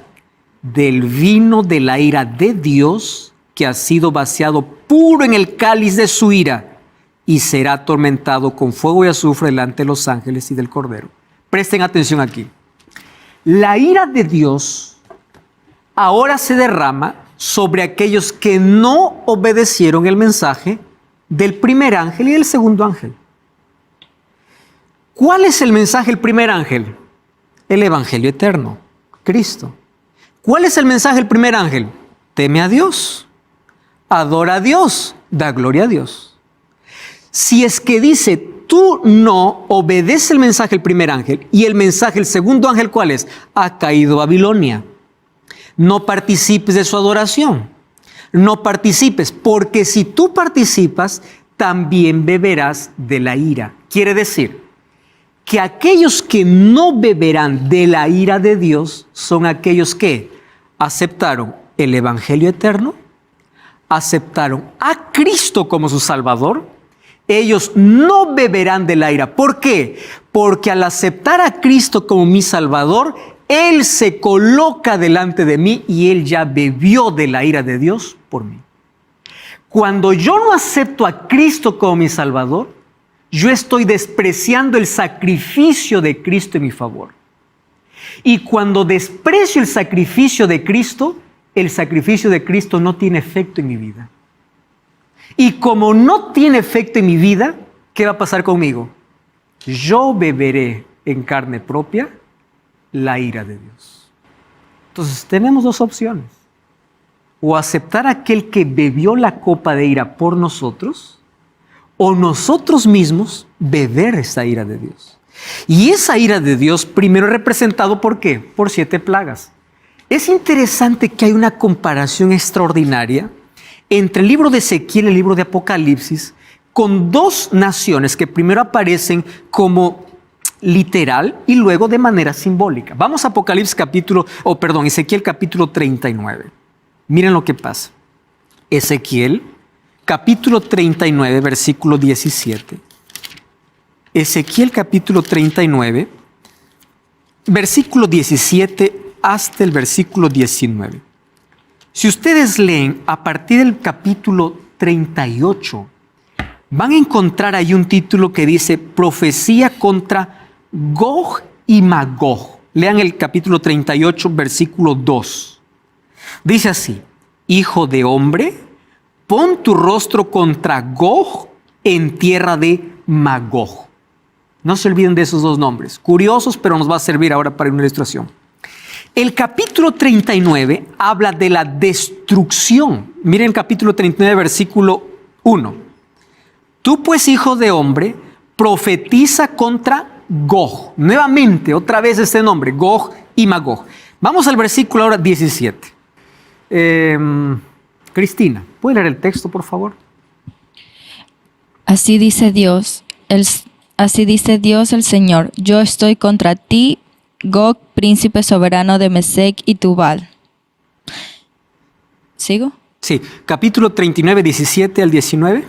S6: Del vino de la ira de Dios que ha sido vaciado puro en el cáliz de su ira y será atormentado con fuego y azufre delante de los ángeles y del Cordero. Presten atención aquí. La ira de Dios ahora se derrama sobre aquellos que no obedecieron el mensaje del primer ángel y del segundo ángel. ¿Cuál es el mensaje del primer ángel? El Evangelio eterno, Cristo. ¿Cuál es el mensaje del primer ángel? Teme a Dios, adora a Dios, da gloria a Dios. Si es que dice, tú no obedeces el mensaje del primer ángel y el mensaje del segundo ángel, ¿cuál es? Ha caído Babilonia. No participes de su adoración. No participes, porque si tú participas, también beberás de la ira. Quiere decir que aquellos que no beberán de la ira de Dios son aquellos que aceptaron el Evangelio eterno, aceptaron a Cristo como su Salvador. Ellos no beberán de la ira. ¿Por qué? porque al aceptar a Cristo como mi Salvador, Él se coloca delante de mí y Él ya bebió de la ira de Dios por mí. Cuando yo no acepto a Cristo como mi Salvador, yo estoy despreciando el sacrificio de Cristo en mi favor. Y cuando desprecio el sacrificio de Cristo no tiene efecto en mi vida. Y como no tiene efecto en mi vida, ¿qué va a pasar conmigo? Yo beberé en carne propia la ira de Dios. Entonces tenemos dos opciones. O aceptar a aquel que bebió la copa de ira por nosotros, o nosotros mismos beber esa ira de Dios. Y esa ira de Dios primero representado ¿por qué? Por 7 plagas. Es interesante que hay una comparación extraordinaria entre el libro de Ezequiel y el libro de Apocalipsis con 2 naciones que primero aparecen como literal y luego de manera simbólica. Vamos a Ezequiel capítulo 39. Miren lo que pasa. Ezequiel capítulo 39, versículo 17. Ezequiel capítulo 39, versículo 17 hasta el versículo 19. Si ustedes leen a partir del capítulo 38, van a encontrar ahí un título que dice Profecía contra Gog y Magog. Lean el capítulo 38, versículo 2. Dice así: Hijo de hombre, pon tu rostro contra Gog en tierra de Magog. No se olviden de esos 2 nombres. Curiosos, pero nos va a servir ahora para una ilustración. El capítulo 39 habla de la destrucción. Miren el capítulo 39, versículo 1. Tú pues, hijo de hombre, profetiza contra Gog. Nuevamente, otra vez este nombre, Gog y Magog. Vamos al versículo ahora 17. Cristina, ¿puede leer el texto, por favor?
S10: Así dice Dios el Señor: yo estoy contra ti, Gog, príncipe soberano de Mesec y Tubal. ¿Sigo?
S6: Sí, capítulo 39, 17 al 19.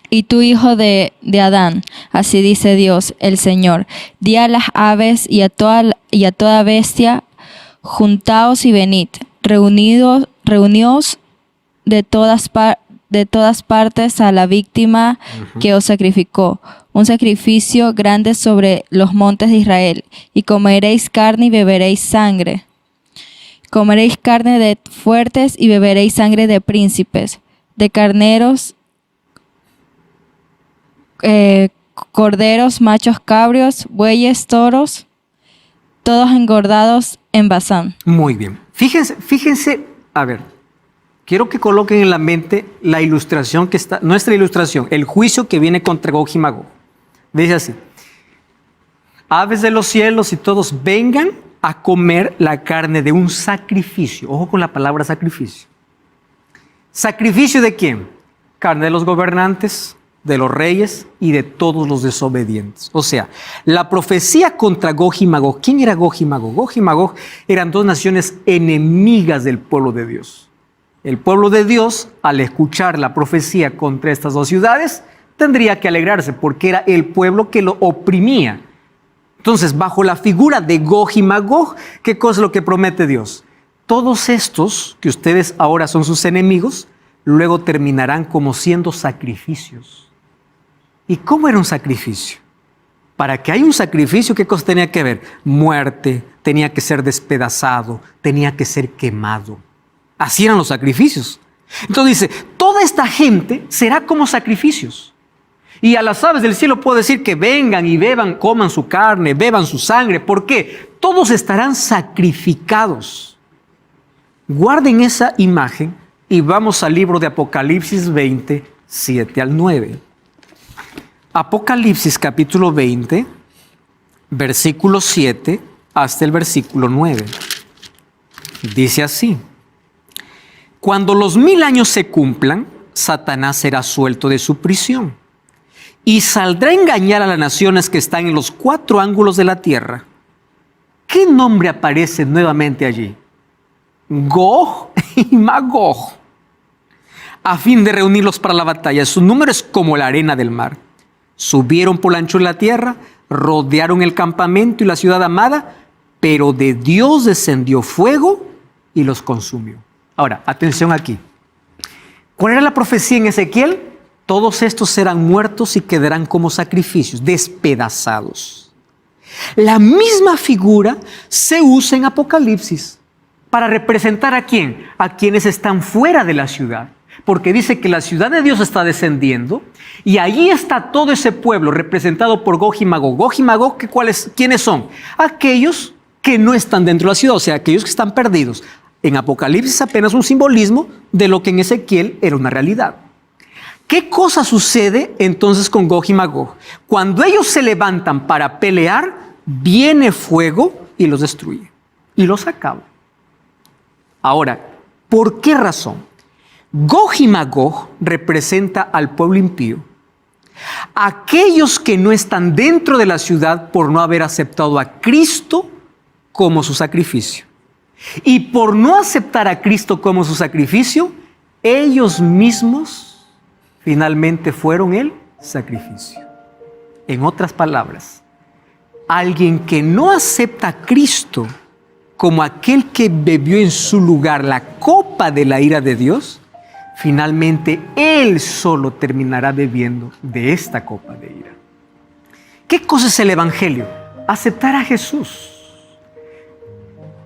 S10: Y tú, hijo de Adán, así dice Dios el Señor: di a las aves y a toda bestia, juntaos y venid, reunidos de todas partes a la víctima que os sacrificó, un sacrificio grande sobre los montes de Israel, y comeréis carne y beberéis sangre. Comeréis carne de fuertes y beberéis sangre de príncipes, de carneros, corderos, machos cabrios, bueyes, toros, todos engordados en Basán.
S6: Muy bien. Fíjense, a ver, quiero que coloquen en la mente la ilustración que está, nuestra ilustración, el juicio que viene contra Gog y Magog. Dice así: aves de los cielos y todos vengan a comer la carne de un sacrificio. Ojo con la palabra sacrificio. ¿Sacrificio de quién? Carne de los gobernantes, de los reyes y de todos los desobedientes. O sea, la profecía contra Gog y Magog. ¿Quién era Gog y Magog? Gog y Magog eran 2 naciones enemigas del pueblo de Dios. El pueblo de Dios, al escuchar la profecía contra estas 2 ciudades, tendría que alegrarse porque era el pueblo que lo oprimía. Entonces, bajo la figura de Gog y Magog, ¿qué cosa es lo que promete Dios? Todos estos, que ustedes ahora son sus enemigos, luego terminarán como siendo sacrificios. ¿Y cómo era un sacrificio? Para que haya un sacrificio, ¿qué cosa tenía que ver? Muerte, tenía que ser despedazado, tenía que ser quemado. Así eran los sacrificios. Entonces dice, toda esta gente será como sacrificios. Y a las aves del cielo puedo decir que vengan y beban, coman su carne, beban su sangre. ¿Por qué? Todos estarán sacrificados. Guarden esa imagen y vamos al libro de Apocalipsis 20, 7 al 9. Apocalipsis capítulo 20, versículo 7 hasta el versículo 9. Dice así: cuando los 1000 años se cumplan, Satanás será suelto de su prisión y saldrá a engañar a las naciones que están en los 4 ángulos de la tierra. ¿Qué nombre aparece nuevamente allí? Gog y Magog. a fin de reunirlos para la batalla. Su número es como la arena del mar. Subieron por la anchura de la tierra, rodearon el campamento y la ciudad amada, pero de Dios descendió fuego y los consumió. Ahora, atención aquí. ¿Cuál era la profecía en Ezequiel? Todos estos serán muertos y quedarán como sacrificios, despedazados. La misma figura se usa en Apocalipsis para representar ¿a quién? A quienes están fuera de la ciudad. Porque dice que la ciudad de Dios está descendiendo y allí está todo ese pueblo representado por Gog y Magog. Gog y Magog, ¿quiénes son? Aquellos que no están dentro de la ciudad, o sea, aquellos que están perdidos. En Apocalipsis apenas un simbolismo de lo que en Ezequiel era una realidad. ¿Qué cosa sucede entonces con Gog y Magog? Cuando ellos se levantan para pelear, viene fuego y los destruye y los acaba. Ahora, ¿por qué razón? Gog y Magog representa al pueblo impío, aquellos que no están dentro de la ciudad por no haber aceptado a Cristo como su sacrificio. Y por no aceptar a Cristo como su sacrificio, ellos mismos finalmente fueron el sacrificio. En otras palabras, alguien que no acepta a Cristo como aquel que bebió en su lugar la copa de la ira de Dios, finalmente él solo terminará bebiendo de esta copa de ira. ¿Qué cosa es el Evangelio? Aceptar a Jesús.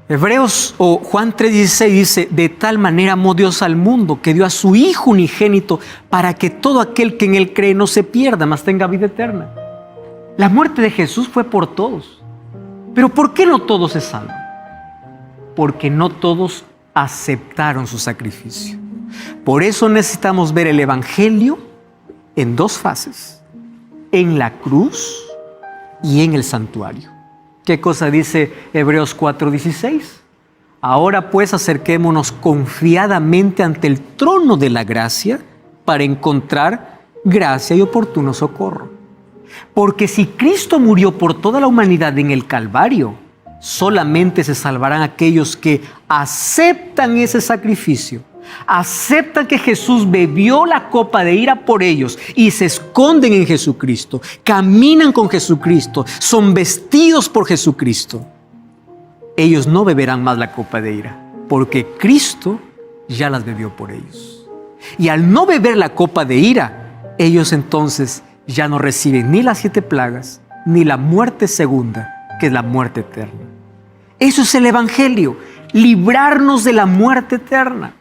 S6: Hebreos o Juan 3:16 dice: de tal manera amó Dios al mundo que dio a su Hijo unigénito para que todo aquel que en él cree no se pierda, mas tenga vida eterna. La muerte de Jesús fue por todos. Pero ¿por qué no todos se salvan? Porque no todos aceptaron su sacrificio. Por eso necesitamos ver el Evangelio en dos fases: en la cruz y en el santuario. ¿Qué cosa dice Hebreos 4:16? Ahora pues acerquémonos confiadamente ante el trono de la gracia para encontrar gracia y oportuno socorro. Porque si Cristo murió por toda la humanidad en el Calvario, solamente se salvarán aquellos que aceptan ese sacrificio, aceptan que Jesús bebió la copa de ira por ellos y se esconden en Jesucristo, caminan con Jesucristo, son vestidos por Jesucristo. Ellos no beberán más la copa de ira, porque Cristo ya las bebió por ellos. Y al no beber la copa de ira, ellos entonces ya no reciben ni las 7 plagas, ni la muerte segunda, que es la muerte eterna. Eso es el Evangelio, librarnos de la muerte eterna.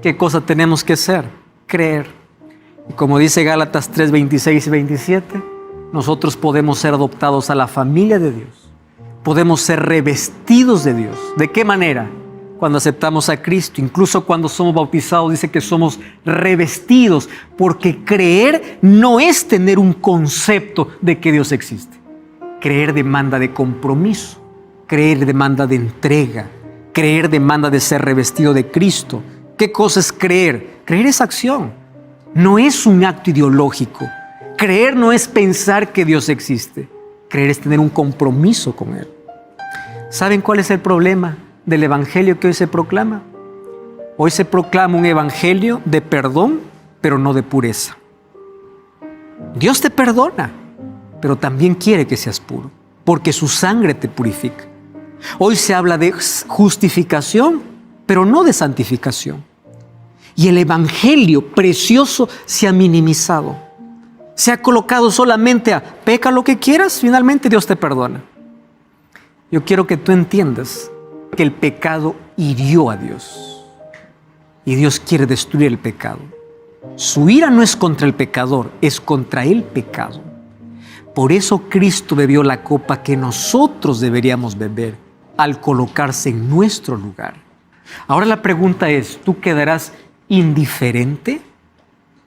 S6: ¿Qué cosa tenemos que hacer? Creer. Y como dice Gálatas 3:26 y 27, nosotros podemos ser adoptados a la familia de Dios. Podemos ser revestidos de Dios. ¿De qué manera? Cuando aceptamos a Cristo, incluso cuando somos bautizados, dice que somos revestidos, porque creer no es tener un concepto de que Dios existe. Creer demanda de compromiso, creer demanda de entrega, creer demanda de ser revestido de Cristo. ¿Qué cosa es creer? Creer es acción, no es un acto ideológico. Creer no es pensar que Dios existe, creer es tener un compromiso con Él. ¿Saben cuál es el problema del Evangelio que hoy se proclama? Hoy se proclama un Evangelio de perdón, pero no de pureza. Dios te perdona, pero también quiere que seas puro, porque su sangre te purifica. Hoy se habla de justificación, pero no de santificación. Y el Evangelio precioso se ha minimizado. Se ha colocado solamente a peca lo que quieras, finalmente Dios te perdona. Yo quiero que tú entiendas que el pecado hirió a Dios. Y Dios quiere destruir el pecado. Su ira no es contra el pecador, es contra el pecado. Por eso Cristo bebió la copa que nosotros deberíamos beber al colocarse en nuestro lugar. Ahora la pregunta es, ¿tú quedarás indiferente?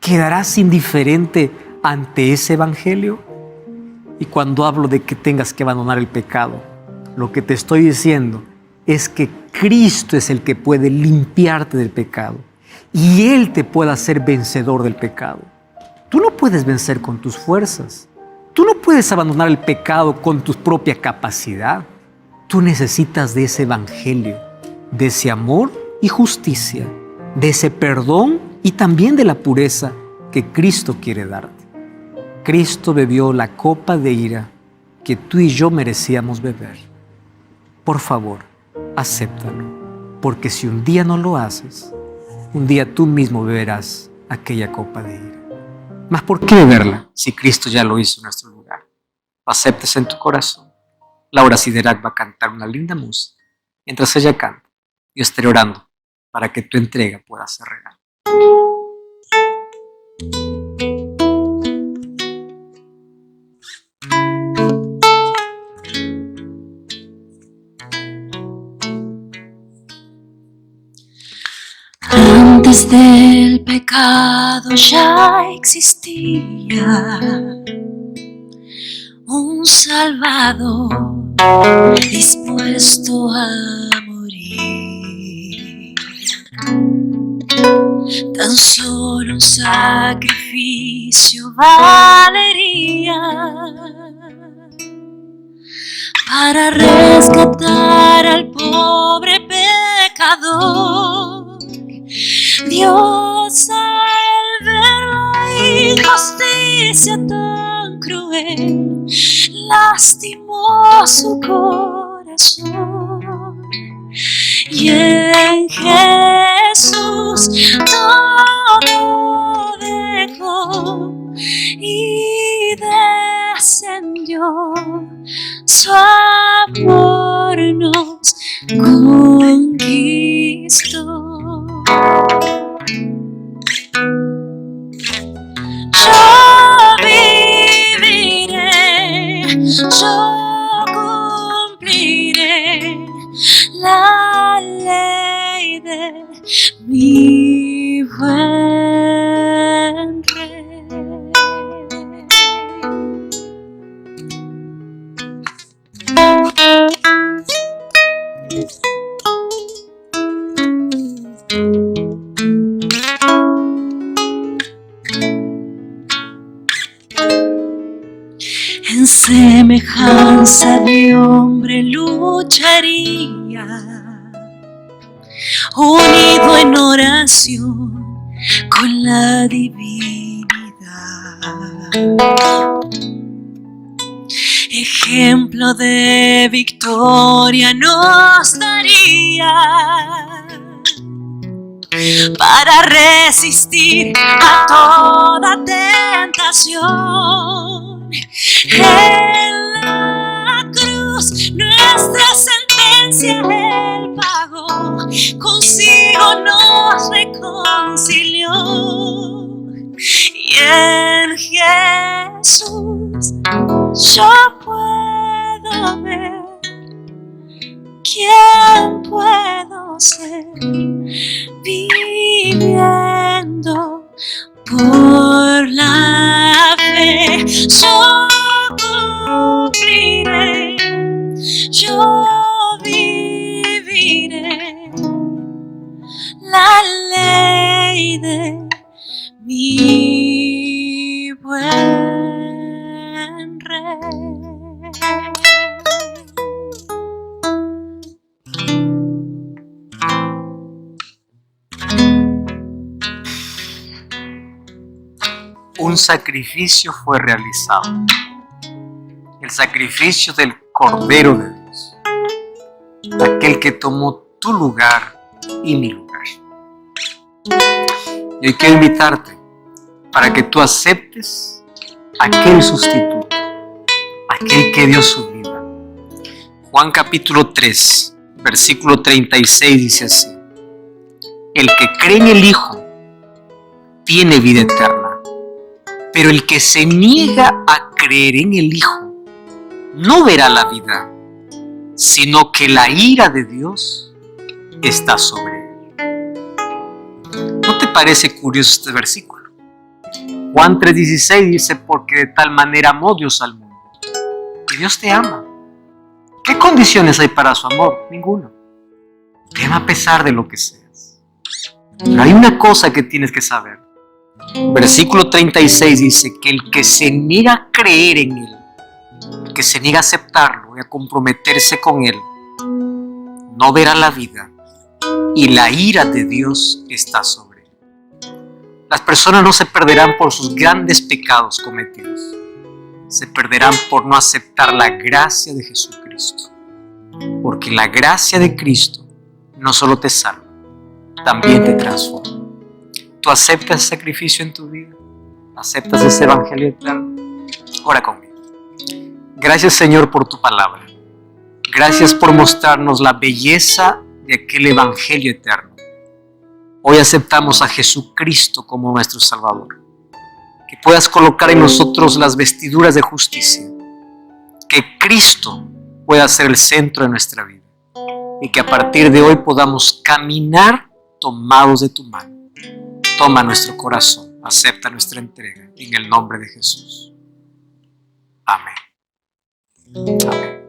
S6: ¿Quedarás indiferente ante ese Evangelio? Y cuando hablo de que tengas que abandonar el pecado, lo que te estoy diciendo es que Cristo es el que puede limpiarte del pecado y Él te puede hacer vencedor del pecado. Tú no puedes vencer con tus fuerzas. Tú no puedes abandonar el pecado con tu propia capacidad. Tú necesitas de ese Evangelio, de ese amor y justicia, de ese perdón y también de la pureza que Cristo quiere darte. Cristo bebió la copa de ira que tú y yo merecíamos beber. Por favor, acéptalo, porque si un día no lo haces, un día tú mismo beberás aquella copa de ira. Mas ¿por qué beberla si Cristo ya lo hizo en nuestro lugar? Aceptes en tu corazón. Laura Siderac va a cantar una linda música. Mientras ella canta, yo estaré orando para que tu entrega pueda ser real.
S11: Antes del pecado ya existía un Salvador dispuesto a morir. Tan solo un sacrificio valería para rescatar al pobre pecador. Dios, al ver la injusticia tan cruel, lastimó su corazón. Y en Jesús todo dejó y descendió. Su amor nos conquistó. Yo viviré, yo cumpliré la ley de mi buen rey. En semejanza de hombre lucharía, unido en oración con la divinidad. Ejemplo de victoria nos daría para resistir a toda tentación. En la cruz nuestra sentencia Él pagó, consigo nos reconcilió. Y en Jesús yo puedo ver quién puedo ser, viviendo por la fe. Yo cumpliré, yo viviré la ley de mi buen rey.
S6: Un sacrificio fue realizado. El sacrificio del Cordero de Dios. Aquel que tomó tu lugar y mi lugar. Y hoy quiero invitarte para que tú aceptes aquel sustituto, aquel que dio su vida. Juan capítulo 3, versículo 36 dice así: el que cree en el Hijo tiene vida eterna, pero el que se niega a creer en el Hijo no verá la vida, sino que la ira de Dios está sobre él. ¿No te parece curioso este versículo? Juan 3:16 dice: porque de tal manera amó Dios al mundo. Y Dios te ama. ¿Qué condiciones hay para su amor? Ninguna. Te ama a pesar de lo que seas. Pero hay una cosa que tienes que saber. Versículo 36 dice que el que se niega a creer en Él, el que se niega a aceptarlo y a comprometerse con Él, no verá la vida, y la ira de Dios está sobre él. Las personas no se perderán por sus grandes pecados cometidos. Se perderán por no aceptar la gracia de Jesucristo. Porque la gracia de Cristo no solo te salva, también te transforma. ¿Tú aceptas ese sacrificio en tu vida? ¿Aceptas ese evangelio eterno? Ora conmigo. Gracias, Señor, por tu palabra. Gracias por mostrarnos la belleza de aquel evangelio eterno. Hoy aceptamos a Jesucristo como nuestro Salvador. Que puedas colocar en nosotros las vestiduras de justicia. Que Cristo pueda ser el centro de nuestra vida. Y que a partir de hoy podamos caminar tomados de tu mano. Toma nuestro corazón, acepta nuestra entrega en el nombre de Jesús. Amén. Amén.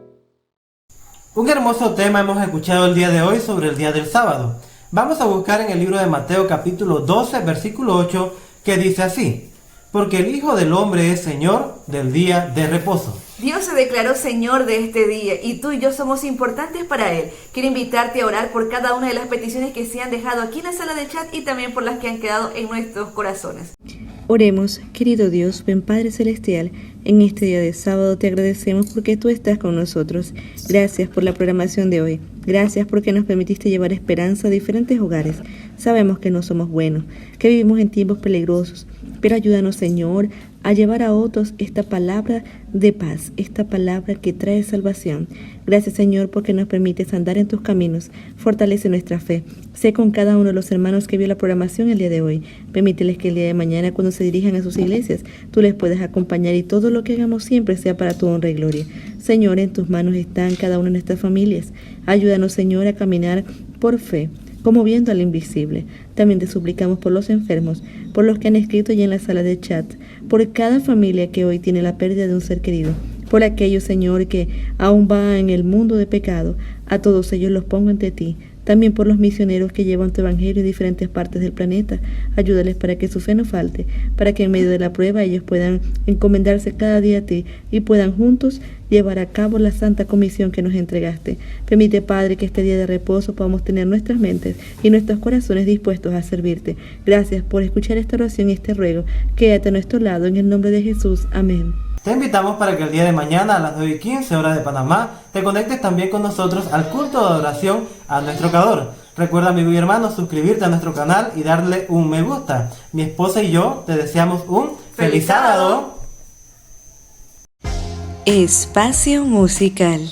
S4: Un hermoso tema hemos escuchado el día de hoy sobre el día del sábado. Vamos a buscar en el libro de Mateo capítulo 12, versículo 8, que dice así: porque el Hijo del Hombre es Señor del día de reposo.
S3: Dios se declaró Señor de este día y tú y yo somos importantes para Él. Quiero invitarte a orar por cada una de las peticiones que se han dejado aquí en la sala de chat y también por las que han quedado en nuestros corazones.
S1: Oremos, querido Dios, buen Padre Celestial, en este día de sábado te agradecemos porque tú estás con nosotros. Gracias por la programación de hoy. Gracias porque nos permitiste llevar esperanza a diferentes hogares. Sabemos que no somos buenos, que vivimos en tiempos peligrosos, pero ayúdanos, Señor, a llevar a otros esta palabra de paz, esta palabra que trae salvación. Gracias, Señor, porque nos permites andar en tus caminos. Fortalece nuestra fe. Sé con cada uno de los hermanos que vio la programación el día de hoy. Permíteles que el día de mañana, cuando se dirijan a sus iglesias, tú les puedas acompañar y todo lo que hagamos siempre sea para tu honra y gloria. Señor, en tus manos están cada una de nuestras familias. Ayúdanos, Señor, a caminar por fe, como viendo al invisible. También te suplicamos por los enfermos, por los que han escrito ya en la sala de chat, por cada familia que hoy tiene la pérdida de un ser querido, por aquellos, Señor, que aún van en el mundo de pecado. A todos ellos los pongo ante ti. También por los misioneros que llevan tu evangelio en diferentes partes del planeta. Ayúdales para que su fe no falte, para que en medio de la prueba ellos puedan encomendarse cada día a ti y puedan juntos llevar a cabo la santa comisión que nos entregaste. Permite, Padre, que este día de reposo podamos tener nuestras mentes y nuestros corazones dispuestos a servirte. Gracias por escuchar esta oración y este ruego. Quédate a nuestro lado en el nombre de Jesús. Amén.
S4: Te invitamos para que el día de mañana a las 9:15 horas de Panamá te conectes también con nosotros al culto de adoración a nuestro Creador. Recuerda, amigo y hermano, suscribirte a nuestro canal y darle un me gusta. Mi esposa y yo te deseamos un feliz sábado.
S1: Espacio musical.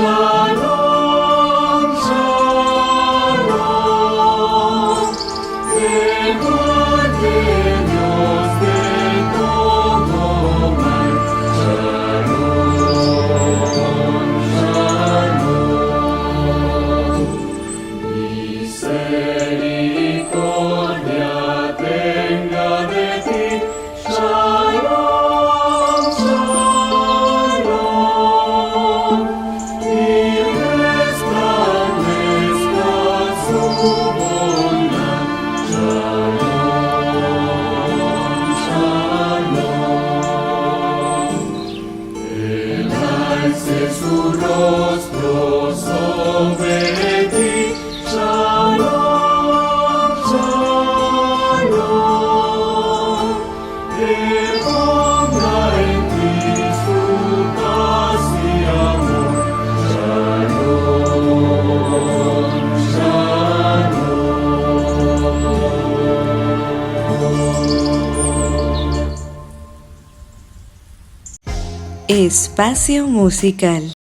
S5: Shalom, shalom, temor de Dios de todo mal. Shalom, shalom, misericordia tenga de ti. Shalom, shalom, y restablezca su bondad. Shalom, shalom, él alce su rostro sobre ti. Shalom, shalom, que ponga en ti su paz y amor. Shalom, shalom.
S1: Espacio musical.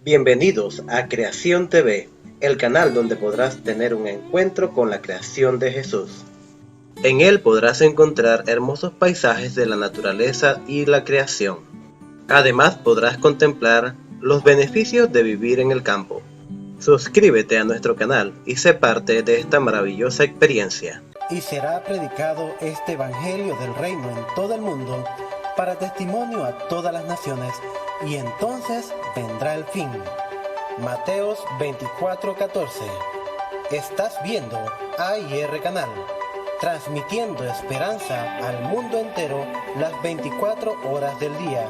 S12: Bienvenidos a Creación TV, el canal donde podrás tener un encuentro con la creación de Jesús. En él podrás encontrar hermosos paisajes de la naturaleza y la creación. Además podrás contemplar los beneficios de vivir en el campo. Suscríbete a nuestro canal y sé parte de esta maravillosa experiencia.
S4: Y será predicado este evangelio del reino en todo el mundo para testimonio a todas las naciones, y entonces vendrá el fin. Mateos 24:14. Estás viendo AIR Canal, transmitiendo esperanza al mundo entero las 24 horas del día.